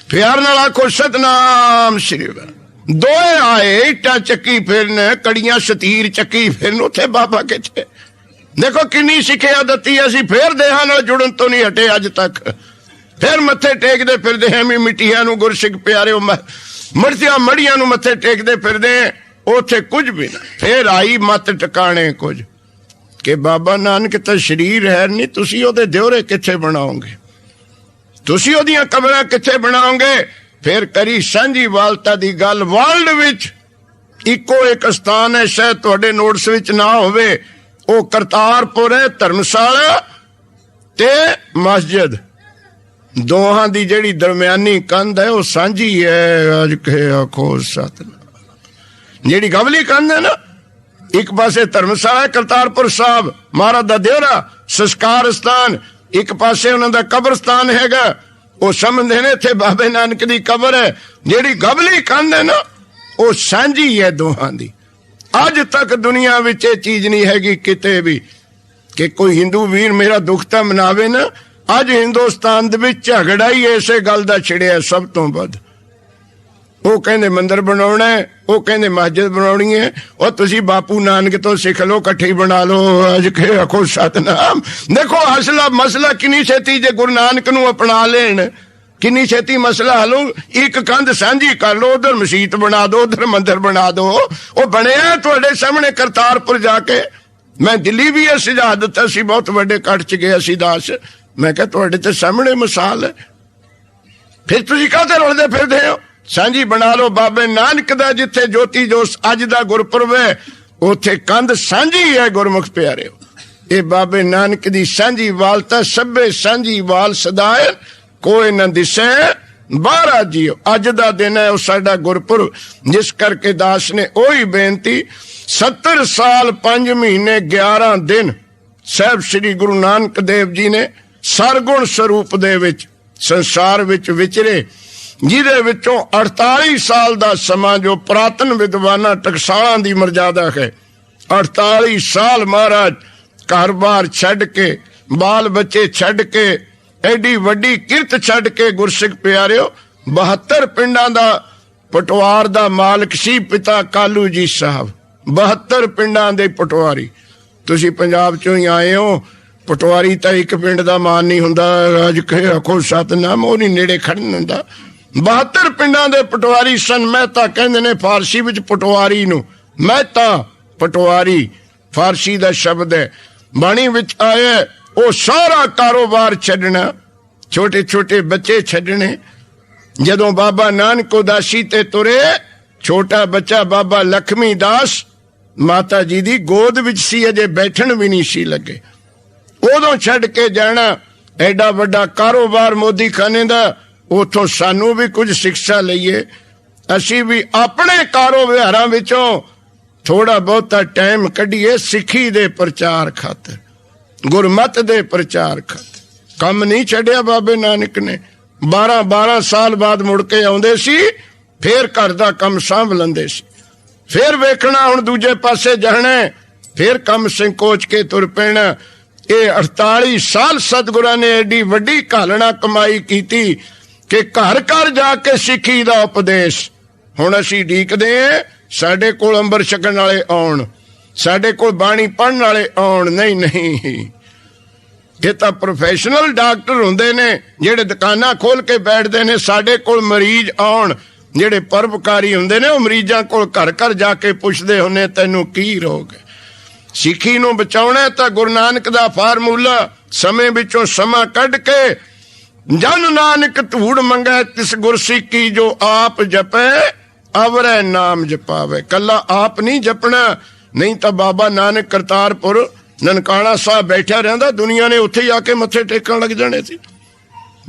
प्यार नाल आखो सतनाम श्री दोए आए, इट्टा चक्की फिरन, कड़ियां शतीर चक्की फिरन, उत्थे बाबा किथे। देखो किन्नी सिक्ख्या दत्ती, असीं फिर देहां नाल जुड़न तो नहीं हटे अज तक। फिर मत्थे टेकदे फिरदे हैं मिट्टियां नूं। गुरसिख प्यारे मरतियां मड़ियां नूं मत्थे टेकदे फिरदे, उत्थे कुछ भी ना। फिर आई मत टकाने कुछ कि बाबा नानक तां शरीर है नहीं, तुसीं ओहदे दिओरे किथे बनाओगे, तुसीं ओहदियां कबरां किथे बनाओगे। फिर करी सांझी वालता दी गल। वर्ल्ड विच इको एक स्थान है, शायद तुहाडे नोट्स विच ना होवे, वो करतारपुर है, धर्मशाला ते मस्जिद दोहां दी जिहड़ी दरम्यानी कंध है वो सांझी है। अज के आखो सतनाम, जिहड़ी गवली कंध है ना, एक पासे धर्मशाला करतारपुर साहब महाराज दा देवरा संस्कार स्थान, एक पासे उन्हां दा कब्रस्तान हैगा। वो समझदे ने इत्थे बाबे नानक दी कबर है। जिहड़ी गवली कंध है ना वो सांझी है दोहां दी। अज तक दुनिया विच ये चीज नहीं हैगी किते भी कि कोई हिंदू वीर मेरा दुख तां मनावे ना। अज हिंदुस्तान दे विच झगड़ा ही इसे गल दा छिड़िया सब तो वध। वो कहंदे मंदिर बनाउणा है, वो कहंदे मस्जिद बनाउणी है, और तुसीं बापू नानक तो सिख लो, इकट्ठी बना लो। अज के आखो सतनाम। देखो हसला मसला किन्नी छेती जे गुरु नानक नूं अपना लेण, किन्नी छेती मसला हलो। एक कंध सांझी कर लो, उधर मसीत बना दो, उधर मंदिर बना दो। वो बनिया तुहाडे सामने करतारपुर जाके। मैं दिल्ली भी यह सुझाव दिता सी, बहुत वड्डे कट च गया सी दास। मैं कहा तुहाडे ते सामने मिसाल है, फिर तुसीं काहते रुलदे फिरदे हो? सांझी बना लो बाबे नानक दा, जिथे ज्योति जोश अज दा गुरपुरब है उथे कंध सांझी है गुरमुख प्यारे। ये बाबे नानक दी सांझी वालता, सभे सांझी वाल सदाए, कोई न दिसे बारा जियो। अज दा दिन है, साडा गुरपुरब, जिस करके दास ने ओही बेनती 70 साल 5 महीने 11 दिन साहब श्री गुरु नानक देव जी ने सरगुण स्वरूप दे विच संसार विच विचरे, जिहदे विचों 48 साल दा समा जो पुरातन विद्वाना टकसालां दी मर्यादा है। 48 साल महाराज घर बार छड्ड के, बाल बच्चे छड्ड के, एडी वड्डी किरत छड्ड के गुरसिख प्यारिओ 72 पिंडां दा पटवार दा मालक सी पिता कालू जी साहब। 72 पिंडां दे पटवारी। तुसीं पंजाब चों ही आए हो, पटवारी तां एक पिंड दा मान नहीं हुंदा। अज कहे आखो सतनाम, वो नहीं नेड़े खड़न हुंदा। 72 पिंडां दे पटवारी सन। मेहता कहंदे ने फारसी विच पटवारी नूं, मेहता पटवारी फारसी दा शब्द है। बाणी विच आया वो सारा कारोबार छड्डना, छोटे छोटे बच्चे छड्डने। जदों बाबा नानक उदासी ते तुरे, छोटा बच्चा बाबा लक्ष्मी दास माता जी दी गोद विच सी, अजे बैठण भी नहीं सी लगे। उदों छड्ड के जाना एडा वड्डा कारोबार मोदी खाने दा, उथों सानू भी कुछ शिक्षा लईए। असी भी अपने कारोबारां विचों थोड़ा बहुता टाइम कढीए सिੱਖੀ दे प्रचार खातर, गुरमत दे प्रचार खातर। कम नहीं छड्डिया बाबे नानक ने। 12-12 साल बाद मुड़ के आउंदे सी, फिर घर दा कम सांभ लंदे सी। फिर वेखना हुण दूजे पासे जाना, फिर कम संकोच के तुर पैना। ये 48 साल सतगुरां ने एडी वड्डी घालना कमाई कीती कि घर घर जाके सिੱਖੀ दा उपदेश। हुण असीं ढीकदे हां साडे कोल अंबर छकण वाले आउण, साडे कोल बाणी पढ़न वाले आउण। नहीं नहीं, ये तां प्रोफैशनल डॉक्टर हुंदे ने जिहड़े दुकानां खोल के बैठदे ने। साडे कोल मरीज आउण जिहड़े परोपकारी हुंदे ने, वो मरीजां कोल घर घर जाके पुछदे हुंदे तैनूं की रोग है। सिੱਖੀ नूं बचाउणा तां गुरु नानक दा फार्मूला, समय विचों समा कढ के जन नानक धूड़ मंगै तिस गुरसिੱਖੀ जो आप जपै अवरै नाम जपावे। कला आप नहीं जपना, नहीं तो बाबा नानक करतारपुर ननकाना साहब बैठा रहिंदा, दुनिया ने उत्थे आके मत्थे टेकण लग जाने सी।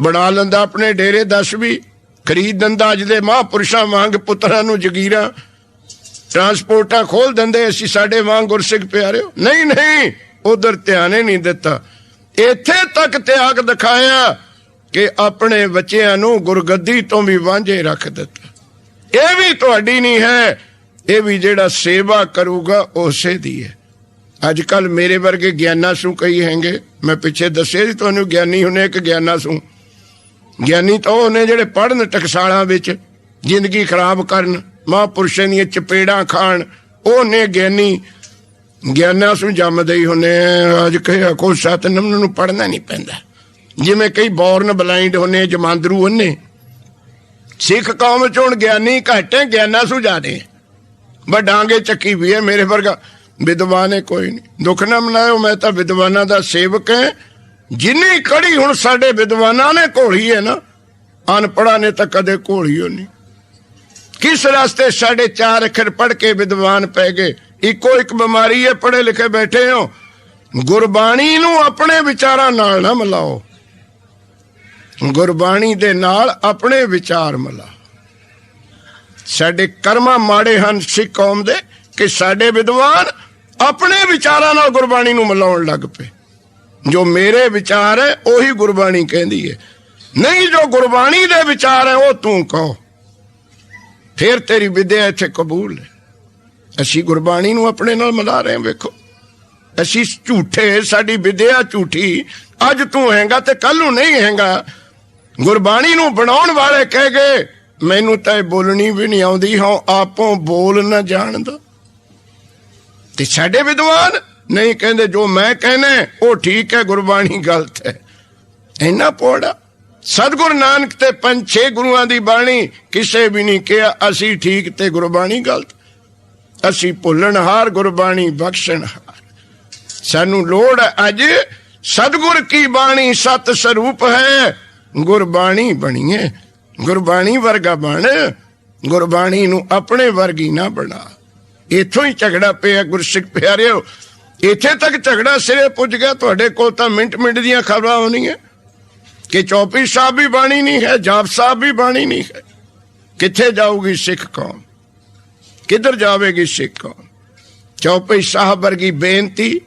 बना लंदा अपने डेरे 10 भी, खरीद दिंदा अज दे महापुरुषां वांग पुत्रां नूं जगीरां, ट्रांसपोर्टां खोल दिंदे। असीं साडे वांग गुरसिख प्यारिओ नहीं नहीं, उधर ध्यान ही नहीं दिता। इत्थे तक त्याग दिखाया कि अपने बच्चिआं नूं गुरगद्दी तो भी वांझे रख दिता। यह भी तुहाडी नहीं है, ये भी जेड़ा सेवा करूगा उसे दी है। अजकल मेरे वर्गे ज्ञाना सू कई हैंगे, मैं पिछे दस्सिया जी तुहानूं ज्ञानी हुणे एक ज्ञाना सू। ज्ञानी तो उन्हें जेड़े पढ़न टकसालां विच जिंदगी खराब करन, महापुरुषां दीआं चपेड़ां खाण, ओने ज्ञानी। ज्ञाना सू जमदे ही हुणे। अज कहे आखो सतनाम नूं पढ़ना नहीं पैंदा, जिवें कई बॉर्न ब्लाइंड हुणे, जमांदरू हुणे। सिख कौम च हुण ज्ञानी घट है, ज्ञाना सू ज्यादे है। बस डांगे चक्की भी है। मेरे वर्गा विद्वान है कोई नहीं। दुख ना मनाओ, मैं तो विद्वाना दा सेवक है। जिन्नी कड़ी हुण साडे विद्वाना ने घोली है ना, अनपढ़ा ने तो कदे घोली हो नहीं। किस रास्ते साढ़े 4 अखर पढ़ के विद्वान पै गए। इको एक बीमारी है, पढ़े लिखे बैठे हो। गुरबाणी नूं अपने विचारां नाल ना मिलाओ, गुरबाणी दे नाल अपने विचार मिला। साडे कर्मा माड़े हन सिख कौम दे कि साडे विद्वान अपने विचारां नाल गुरबाणी नूं मिलाउण लग पे। जो मेरे विचार है उही गुरबाणी कहंदी है, नहीं जो गुरबाणी दे विचार है वो तू कहो, फिर तेरी विद्या इत्थे कबूल है। असीं गुरबाणी नूं अपने नाल मिला रहे हैं। वेखो असीं झूठे, साडी विद्या झूठी। अज तू हैगा ते कल नूं नहीं हैगा। गुरबाणी नूं बनाउण वाले कह गए मैनू तो बोलनी भी नहीं आउंदी, हाँ आपों बोल न जानदा। ते साडे विद्वान नहीं कहंदे जो मैं कहना वो ठीक है, गुरबाणी गलत है। इन्ना पौड़ा सतगुरु नानक ते 5-6 गुरुआं दी बाणी किसे भी नहीं कहा असी ठीक ते गुरबाणी गलत। असी भुलणहार गुरबाणी बख्शणहार। सानू लोड़ है अज सतगुर की बाणी सत स्वरूप है, गुरबाणी बनी है। ਗੁਰਬਾਣੀ ਵਰਗਾ ਬਣ, ਗੁਰਬਾਣੀ ਨੂੰ ਆਪਣੇ ਵਰਗੀ ਨਾ ਬਣਾ। ਇੱਥੋਂ ਹੀ ਝਗੜਾ ਪਿਆ ਗੁਰਸਿੱਖ ਪਿਆਰਿਓ। ਇੱਥੇ ਤੱਕ ਝਗੜਾ ਸਿਰੇ ਪੁੱਜ ਗਿਆ। ਤੁਹਾਡੇ ਕੋਲ ਤਾਂ ਮਿੰਟ ਮਿੰਟ ਦੀਆਂ ਖਬਰਾਂ ਆਉਣੀਆਂ ਕਿ ਚੌਪਈ ਸਾਹਿਬ ਵੀ ਬਾਣੀ ਨਹੀਂ ਹੈ, ਜਾਪ ਸਾਹਿਬ ਵੀ ਬਾਣੀ ਨਹੀਂ ਹੈ। ਕਿੱਥੇ ਜਾਊਗੀ ਸਿੱਖ ਕੌਮ? ਕਿੱਧਰ ਜਾਵੇਗੀ ਸਿੱਖ ਕੌਮ? ਚੌਪਈ ਸਾਹਿਬ ਵਰਗੀ ਬੇਨਤੀ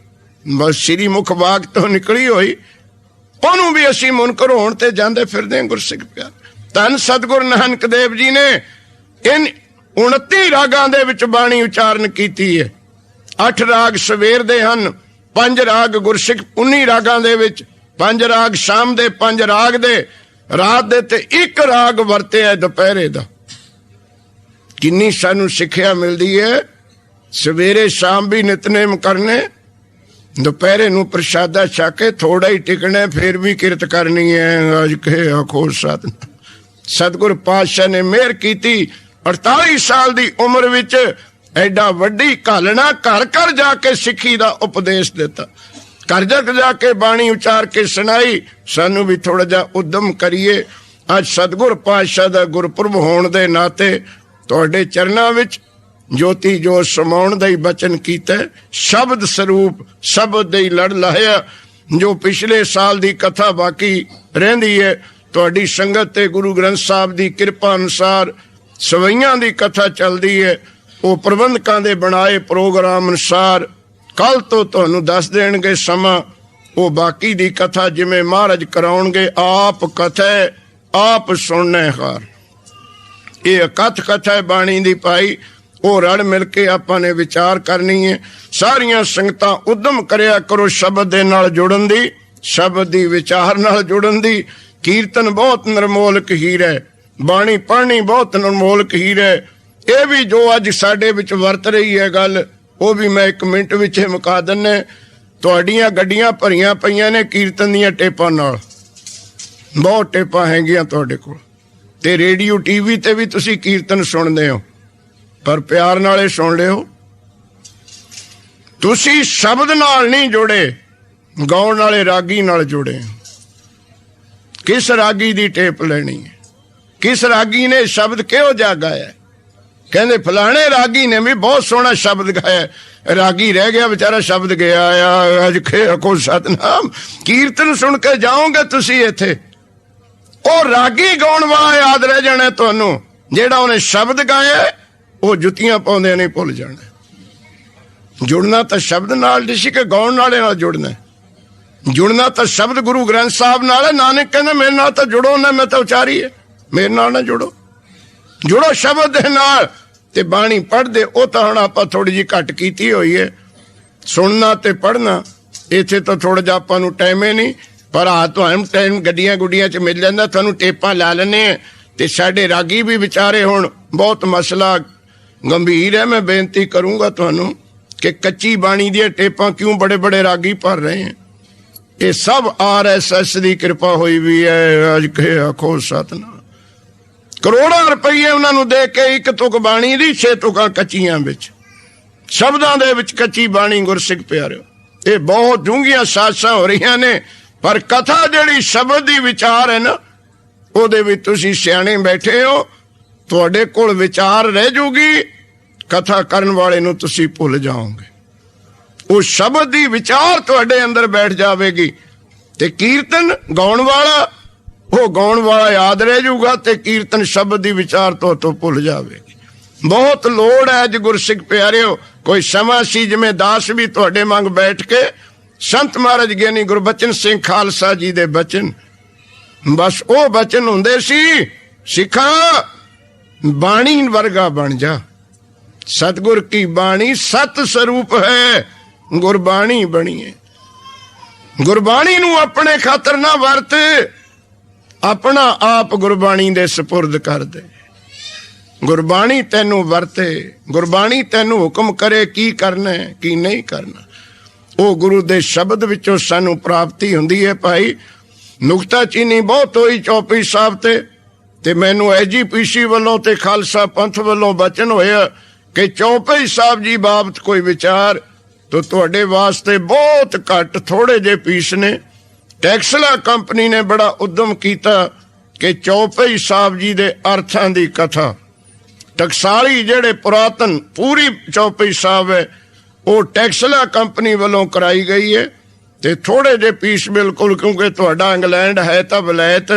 ਬਸ ਸ੍ਰੀ ਮੁਖ ਬਾਗ ਤੋਂ ਨਿਕਲੀ ਹੋਈ, ਉਹਨੂੰ ਵੀ ਅਸੀਂ ਮੁਨਕਰ ਹੋਣ ਤੇ ਜਾਂਦੇ ਫਿਰਦੇ ਹਾਂ। ਗੁਰਸਿੱਖ ਪਿਆਰ, ਧੰਨ ਸਤਿਗੁਰੂ ਨਾਨਕ ਦੇਵ ਜੀ ਨੇ ਇਨ 29 ਰਾਗਾਂ ਦੇ ਵਿੱਚ ਬਾਣੀ ਉਚਾਰਨ ਕੀਤੀ ਹੈ। 8 ਰਾਗ ਸਵੇਰ ਦੇ ਹਨ, 5 ਰਾਗ ਗੁਰਸਿੱਖ 19 ਰਾਗਾਂ ਦੇ ਵਿੱਚ, 5 ਰਾਗ ਸ਼ਾਮ ਦੇ, 5 ਰਾਗ ਦੇ ਰਾਤ ਦੇ, ਤੇ 1 ਰਾਗ ਵਰਤਿਆ ਦੁਪਹਿਰੇ ਦਾ। ਕਿੰਨੀ ਸਾਨੂੰ ਸਿੱਖਿਆ ਮਿਲਦੀ ਹੈ। ਸਵੇਰੇ ਸ਼ਾਮ ਵੀ ਨਿਤਨੇਮ ਕਰਨੇ, ਦੁਪਹਿਰੇ ਨੂੰ ਪ੍ਰਸ਼ਾਦਾ ਛਕ ਕੇ ਥੋੜਾ ਹੀ ਟਿਕਣਾ, ਫਿਰ ਵੀ ਕਿਰਤ ਕਰਨੀ ਹੈ। ਅੱਜ ਕੇ ਆਖੋ ਸਤਿਨਾਮ। ਸਤਿਗੁਰ ਪਾਤਸ਼ਾਹ ਨੇ ਮਿਹਰ ਕੀਤੀ, 48 ਸਾਲ ਦੀ ਉਮਰ ਵਿੱਚ ਐਡਾ ਵੱਡੀ ਘਾਲਣਾ ਘਰ ਘਰ ਜਾ ਕੇ ਸਿੱਖੀ ਦਾ ਉਪਦੇਸ਼ ਦਿੱਤਾ। ਘਰ ਜਾ ਕੇ ਬਾਣੀ ਉਚਾਰ ਕੇ ਸੁਣਾਈ। ਸਾਨੂੰ ਵੀ ਥੋੜਾ ਜਿਹਾ ਉਦਮ ਕਰੀਏ। ਅੱਜ ਸਤਿਗੁਰ ਪਾਤਸ਼ਾਹ ਦਾ ਗੁਰਪੁਰਬ ਹੋਣ ਦੇ ਨਾਤੇ ਤੁਹਾਡੇ ਚਰਨਾਂ ਵਿੱਚ ਜੋਤੀ ਜੋਤ ਸਮਾਉਣ ਦਾ ਹੀ ਬਚਨ ਕੀਤਾ। ਸ਼ਬਦ ਸਰੂਪ ਸ਼ਬਦ ਦੇ ਲੜ ਲਾਇਆ। ਜੋ ਪਿਛਲੇ ਸਾਲ ਦੀ ਕਥਾ ਬਾਕੀ ਰਹਿੰਦੀ ਹੈ, ਤੁਹਾਡੀ ਸੰਗਤ ਤੇ ਗੁਰੂ ਗ੍ਰੰਥ ਸਾਹਿਬ ਦੀ ਕਿਰਪਾ ਅਨੁਸਾਰ ਸਵਈਆਂ ਦੀ ਕਥਾ ਚੱਲਦੀ ਹੈ। ਉਹ ਪ੍ਰਬੰਧਕਾਂ ਦੇ ਬਣਾਏ ਪ੍ਰੋਗਰਾਮ ਅਨੁਸਾਰ ਕੱਲ ਤੋਂ ਤੁਹਾਨੂੰ ਦੱਸ ਦੇਣਗੇ ਸਮਾਂ। ਉਹ ਬਾਕੀ ਦੀ ਕਥਾ ਜਿਵੇਂ ਮਹਾਰਾਜ ਕਰਾਉਣਗੇ। ਆਪ ਕਥਾ ਆਪ ਸੁਣਨੇ ਹਾਰ, ਇਹ ਅਕਥ ਕਥਾ ਹੈ ਬਾਣੀ ਦੀ ਭਾਈ। ਉਹ ਰਲ ਮਿਲ ਕੇ ਆਪਾਂ ਨੇ ਵਿਚਾਰ ਕਰਨੀ ਹੈ। ਸਾਰੀਆਂ ਸੰਗਤਾਂ ਉਦਮ ਕਰਿਆ ਕਰੋ ਸ਼ਬਦ ਦੇ ਨਾਲ ਜੁੜਨ ਦੀ, ਸ਼ਬਦ ਦੀ ਵਿਚਾਰ ਨਾਲ ਜੁੜਨ ਦੀ। ਕੀਰਤਨ ਬਹੁਤ ਨਿਰਮੋਲਕ ਹੀਰਾ ਹੈ, ਬਾਣੀ ਪੜ੍ਹਨੀ ਬਹੁਤ ਨਿਰਮੋਲਕ ਹੀਰਾ ਹੈ। ਇਹ ਵੀ ਜੋ ਅੱਜ ਸਾਡੇ ਵਿੱਚ ਵਰਤ ਰਹੀ ਹੈ ਗੱਲ, ਉਹ ਵੀ ਮੈਂ 1 ਮਿੰਟ ਵਿੱਚ ਮੁਕਾ ਦਿੰਨੇ। ਤੁਹਾਡੀਆਂ ਗੱਡੀਆਂ ਭਰੀਆਂ ਪਈਆਂ ਨੇ ਕੀਰਤਨ ਦੀਆਂ ਟੇਪਾਂ ਨਾਲ, ਬਹੁਤ ਟੇਪਾਂ ਹੈਗੀਆਂ ਤੁਹਾਡੇ ਕੋਲ, ਤੇ ਰੇਡੀਓ ਟੀਵੀ ਤੇ ਵੀ ਤੁਸੀਂ ਕੀਰਤਨ ਸੁਣਦੇ ਹੋ, ਪਰ ਪਿਆਰ ਨਾਲ ਇਹ ਸੁਣ ਲਿਓ। ਤੁਸੀਂ ਸ਼ਬਦ ਨਾਲ ਨਹੀਂ ਜੁੜੇ, ਗਾਉਣ ਵਾਲੇ ਰਾਗੀ ਨਾਲ ਜੁੜੇ। ਕਿਸ ਰਾਗੀ ਦੀ ਟੇਪ ਲੈਣੀ ਹੈ? ਕਿਸ ਰਾਗੀ ਨੇ ਸ਼ਬਦ ਕਿਹੋ ਜਿਹਾ ਗਾਇਆ? ਕਹਿੰਦੇ ਫਲਾਣੇ ਰਾਗੀ ਨੇ ਵੀ ਬਹੁਤ ਸੋਹਣਾ ਸ਼ਬਦ ਗਾਇਆ। ਰਾਗੀ ਰਹਿ ਗਿਆ ਵਿਚਾਰਾ, ਸ਼ਬਦ ਗਿਆ ਆ। ਅੱਜ ਕੋ ਸਤਨਾਮ। ਕੀਰਤਨ ਸੁਣ ਕੇ ਜਾਓਗੇ ਤੁਸੀਂ ਇੱਥੇ, ਉਹ ਰਾਗੀ ਗਾਉਣ ਵਾਲਾ ਯਾਦ ਰਹਿ ਜਾਣਾ ਤੁਹਾਨੂੰ। ਜਿਹੜਾ ਉਹਨੇ ਸ਼ਬਦ ਗਾਇਆ ਉਹ ਜੁੱਤੀਆਂ ਪਾਉਂਦੇ ਨਹੀਂ ਭੁੱਲ ਜਾਣਾ। ਜੁੜਨਾ ਤਾਂ ਸ਼ਬਦ ਨਾਲ ਨਹੀਂ ਸੀ ਕਿ ਗਾਉਣ ਵਾਲੇ ਨਾਲ ਜੁੜਨਾ। ਜੁੜਨਾ ਤਾਂ ਸ਼ਬਦ ਗੁਰੂ ਗ੍ਰੰਥ ਸਾਹਿਬ ਨਾਲ ਹੈ। ਨਾਨਕ ਕਹਿੰਦਾ ਮੇਰੇ ਨਾਲ ਤਾਂ ਜੁੜੋ ਨਾ, ਮੈਂ ਤਾਂ ਉਚਾਰੀ ਹੈ, ਮੇਰੇ ਨਾਲ ਨਾ ਜੁੜੋ। ਜੁੜੋ ਸ਼ਬਦ ਦੇ ਨਾਲ। ਤੇ ਬਾਣੀ ਪੜ੍ਹਦੇ ਉਹ ਤਾਂ ਹੁਣ ਆਪਾਂ ਥੋੜੀ ਜਿਹੀ ਘੱਟ ਕੀਤੀ ਹੋਈ ਹੈ। ਸੁਣਨਾ ਤੇ ਪੜ੍ਹਨਾ ਇੱਥੇ ਤਾਂ ਥੋੜਾ ਜਿਹਾ ਆਪਾਂ ਨੂੰ ਟਾਈਮ ਹੀ ਨਹੀਂ, ਪਰ ਆ ਤੁਹਾਨੂੰ ਟਾਈਮ ਗੱਡੀਆਂ ਗੁੱਡੀਆਂ 'ਚ ਮਿਲ ਜਾਂਦਾ। ਤੁਹਾਨੂੰ ਟੇਪਾਂ ਲਾ ਲੈਂਦੇ ਆ। ਤੇ ਸਾਡੇ ਰਾਗੀ ਵੀ ਵਿਚਾਰੇ ਹੁਣ ਬਹੁਤ ਮਸਲਾ ਗੰਭੀਰ ਹੈ। ਮੈਂ ਬੇਨਤੀ ਕਰੂੰਗਾ ਤੁਹਾਨੂੰ ਕਿ ਕੱਚੀ ਬਾਣੀ ਦੀਆਂ ਟੇਪਾਂ ਕਿਉਂ ਬੜੇ ਬੜੇ ਰਾਗੀ ਭਰ ਰਹੇ ਹੈ? ਇਹ ਸਭ RSS ਦੀ ਕਿਰਪਾ ਹੋਈ ਵੀ ਹੈ। ਅੱਜ ਕੇ ਆਖੋ ਸਤਨਾਮ। ਕਰੋੜਾਂ ਰੁਪਈਏ ਉਹਨਾਂ ਨੂੰ ਦੇ ਕੇ 1 ਤੁਕ ਬਾਣੀ ਦੀ 6 ਤੁਕਾਂ ਕੱਚੀਆਂ ਵਿੱਚ, ਸ਼ਬਦਾਂ ਦੇ ਵਿੱਚ ਕੱਚੀ ਬਾਣੀ। ਗੁਰਸਿੱਖ ਪਿਆਰਿਓ, ਇਹ ਬਹੁਤ ਡੂੰਘੀਆਂ ਸਾਜ਼ਾਂ ਹੋ ਰਹੀਆਂ ਨੇ, ਪਰ ਕਥਾ ਜਿਹੜੀ ਸ਼ਬਦ ਦੀ ਵਿਚਾਰ ਹੈ ਨਾ, ਉਹਦੇ ਵਿੱਚ ਤੁਸੀਂ ਸਿਆਣੇ ਬੈਠੇ ਹੋ, ਤੁਹਾਡੇ ਕੋਲ ਵਿਚਾਰ ਰਹਿ ਜੂਗੀ। ਕਥਾ ਕਰਨ ਵਾਲੇ ਨੂੰ ਤੁਸੀਂ ਭੁੱਲ ਜਾਓਗੇ। ਉਹ ਸ਼ਬਦ ਦੀ ਵਿਚਾਰ ਤੁਹਾਡੇ ਅੰਦਰ ਬੈਠ ਜਾਵੇਗੀ। ਤੇ ਕੀਰਤਨ ਗਾਉਣ ਵਾਲਾ, ਉਹ ਗਾਉਣ ਵਾਲਾ ਯਾਦ ਰਹਿ ਜਾਊਗਾ, ਤੇ ਕੀਰਤਨ ਸ਼ਬਦ ਦੀ ਵਿਚਾਰ ਤੋਂ ਭੁੱਲ ਜਾਵੇਗੀ। ਬਹੁਤ ਲੋੜ ਹੈ ਅੱਜ ਗੁਰਸਿੱਖ ਪਿਆਰਿਓ। ਕੋਈ ਸਮਾਂ ਸੀ ਜਿਵੇਂ ਦਾਸ ਵੀ ਤੁਹਾਡੇ ਮੰਗ ਬੈਠ ਕੇ ਸੰਤ ਮਹਾਰਾਜ ਗਿਆਨੀ ਗੁਰਬਚਨ ਸਿੰਘ ਖਾਲਸਾ ਜੀ ਦੇ ਬਚਨ, ਬਸ ਉਹ ਬਚਨ ਹੁੰਦੇ ਸੀ, ਸਿੱਖਾਂ ਬਾਣੀ ਵਰਗਾ ਬਣ ਜਾ। ਸਤਿਗੁਰ ਕੀ ਬਾਣੀ ਸਤ ਸਰੂਪ ਹੈ, ਗੁਰਬਾਣੀ ਬਣੀਏ। ਗੁਰਬਾਣੀ ਨੂੰ ਆਪਣੇ ਖਾਤਰ ਨਾ ਵਰਤ, ਆਪਣਾ ਆਪ ਗੁਰਬਾਣੀ ਦੇ ਸਪੁਰਦ ਕਰ ਦੇ। ਗੁਰਬਾਣੀ ਤੈਨੂੰ ਵਰਤੇ, ਗੁਰਬਾਣੀ ਤੈਨੂੰ ਹੁਕਮ ਕਰੇ ਕੀ ਕਰਨਾ ਕੀ ਨਹੀਂ ਕਰਨਾ। ਉਹ ਗੁਰੂ ਦੇ ਸ਼ਬਦ ਵਿੱਚੋਂ ਸਾਨੂੰ ਪ੍ਰਾਪਤੀ ਹੁੰਦੀ ਹੈ ਭਾਈ। ਨੁਕਤਾ ਚੀਨੀ ਬਹੁਤ ਹੋਈ ਚੌਪਈ ਸਾਹਿਬ ਤੇ ਮੈਨੂੰ SGPC ਵੱਲੋਂ ਤੇ ਖਾਲਸਾ ਪੰਥ ਵੱਲੋਂ ਬਚਨ ਹੋਇਆ ਕਿ ਚੌਪਈ ਸਾਹਿਬ ਜੀ ਬਾਬਤ ਕੋਈ ਵਿਚਾਰ ਤਾਂ ਤੁਹਾਡੇ ਵਾਸਤੇ ਬਹੁਤ ਘੱਟ ਥੋੜੇ ਜਿਹੇ ਪੀਸ ਨੇ। ਟੈਕਸਲਾ ਕੰਪਨੀ ਨੇ ਬੜਾ ਉਦਮ ਕੀਤਾ ਕਿ ਚੌਪਈ ਸਾਹਿਬ ਜੀ ਦੇ ਅਰਥਾਂ ਦੀ ਕਥਾ ਟਕਸਾਲੀ ਜਿਹੜੇ ਪੁਰਾਤਨ ਪੂਰੀ ਚੌਪਈ ਸਾਹਿਬ ਹੈ ਉਹ ਟੈਕਸਲਾ ਕੰਪਨੀ ਵੱਲੋਂ ਕਰਾਈ ਗਈ ਹੈ ਤੇ ਥੋੜੇ ਜਿਹੇ ਪੀਸ ਬਿਲਕੁਲ, ਕਿਉਂਕਿ ਤੁਹਾਡਾ ਇੰਗਲੈਂਡ ਹੈ ਤਾਂ ਵਲਾਇਤ,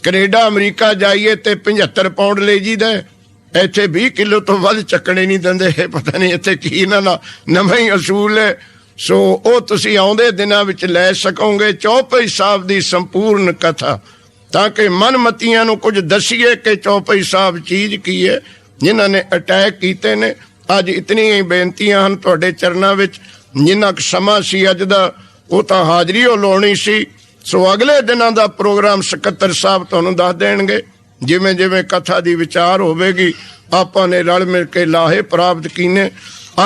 ਕੈਨੇਡਾ ਅਮਰੀਕਾ ਜਾਈਏ ਤੇ 75 ਪਾਉਂਡ ਲੈ ਜੀਦਾ, ਇੱਥੇ 20 ਕਿਲੋ ਤੋਂ ਵੱਧ ਚੱਕਣੇ ਨਹੀਂ ਦਿੰਦੇ। ਪਤਾ ਨਹੀਂ ਇੱਥੇ ਕੀ ਇਹਨਾਂ ਦਾ ਨਵਾਂ ਹੀ ਅਸੂਲ ਹੈ। ਸੋ ਉਹ ਤੁਸੀਂ ਆਉਂਦੇ ਦਿਨਾਂ ਵਿੱਚ ਲੈ ਸਕੋਗੇ ਚੌਪਈ ਸਾਹਿਬ ਦੀ ਸੰਪੂਰਨ ਕਥਾ, ਤਾਂ ਕਿ ਮਨਮਤੀਆਂ ਨੂੰ ਕੁਝ ਦਸੀਏ ਕਿ ਚੌਪਈ ਸਾਹਿਬ ਚੀਜ਼ ਕੀ ਹੈ, ਜਿਨ੍ਹਾਂ ਨੇ ਅਟੈਕ ਕੀਤੇ ਨੇ। ਅੱਜ ਇਤਨੀਆਂ ਹੀ ਬੇਨਤੀਆਂ ਹਨ ਤੁਹਾਡੇ ਚਰਨਾਂ ਵਿੱਚ। ਜਿੰਨਾ ਕੁ ਸਮਾਂ ਸੀ ਅੱਜ ਦਾ ਉਹ ਤਾਂ ਹਾਜ਼ਰੀ ਉਹ ਲਾਉਣੀ ਸੀ। ਸੋ ਅਗਲੇ ਦਿਨਾਂ ਦਾ ਪ੍ਰੋਗਰਾਮ ਸਕੱਤਰ ਸਾਹਿਬ ਤੁਹਾਨੂੰ ਦੱਸ ਦੇਣਗੇ। ਜਿਵੇਂ ਜਿਵੇਂ ਕਥਾ ਦੀ ਵਿਚਾਰ ਹੋਵੇਗੀ ਆਪਾਂ ਨੇ ਰਲ ਮਿਲ ਕੇ ਲਾਹੇ ਪ੍ਰਾਪਤ ਕੀਨੇ।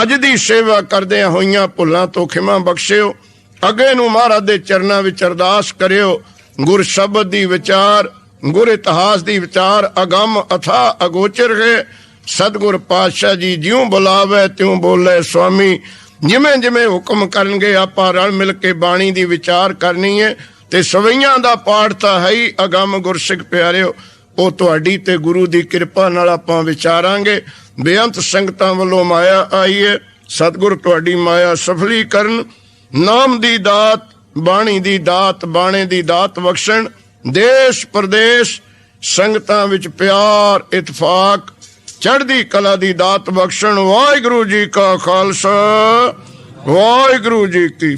ਅੱਜ ਦੀ ਸੇਵਾ ਕਰਦਿਆਂ ਹੋਈਆਂ ਭੁੱਲਾਂ ਤੋਂ ਖਿਮਾ ਬਖਸ਼ਿਓ। ਅੱਗੇ ਨੂੰ ਮਹਾਰਾਜ ਦੇ ਚਰਨਾਂ ਵਿੱਚ ਅਰਦਾਸ ਕਰਿਓ। ਗੁਰ ਸ਼ਬਦ ਦੀ ਵਿਚਾਰ, ਗੁਰ ਇਤਿਹਾਸ ਦੀ ਵਿਚਾਰ ਅਗੰਮ ਅਥਾ ਅਗੋਚਰ ਹੈ। ਸਤਿਗੁਰ ਪਾਤਸ਼ਾਹ ਜੀ ਜਿਉਂ ਬੁਲਾਵੇ ਤਿਉਂ ਬੋਲੇ ਸੁਆਮੀ। ਜਿਵੇਂ ਜਿਵੇਂ ਹੁਕਮ ਕਰਨਗੇ ਆਪਾਂ ਰਲ ਮਿਲ ਕੇ ਬਾਣੀ ਦੀ ਵਿਚਾਰ ਕਰਨੀ ਹੈ। ਤੇ ਸਵਈਆਂ ਦਾ ਪਾਠ ਤਾਂ ਹੈ ਹੀ ਅਗੰਮ ਗੁਰਸਿੱਖ ਪਿਆਰਿਓ, ਉਹ ਤੁਹਾਡੀ ਤੇ ਗੁਰੂ ਦੀ ਕਿਰਪਾ ਨਾਲ ਆਪਾਂ ਵਿਚਾਰਾਂਗੇ। ਬੇਅੰਤ ਸੰਗਤਾਂ ਵੱਲੋਂ ਮਾਇਆ ਆਈ ਹੈ, ਸਤਿਗੁਰ ਤੁਹਾਡੀ ਮਾਇਆ ਸਫਲੀ ਕਰਨ। ਨਾਮ ਦੀ ਦਾਤ, ਬਾਣੀ ਦੀ ਦਾਤ, ਬਾਣੇ ਦੀ ਦਾਤ ਬਖਸ਼ਣ। ਦੇਸ਼ ਪ੍ਰਦੇਸ਼ ਸੰਗਤਾਂ ਵਿੱਚ ਪਿਆਰ ਇਤਫਾਕ ਚੜ੍ਹਦੀ ਕਲਾ ਦੀ ਦਾਤ ਬਖਸ਼ਣ। ਵਾਹਿਗੁਰੂ ਜੀ ਕਾ ਖਾਲਸਾ, ਵਾਹਿਗੁਰੂ ਜੀ ਕੀ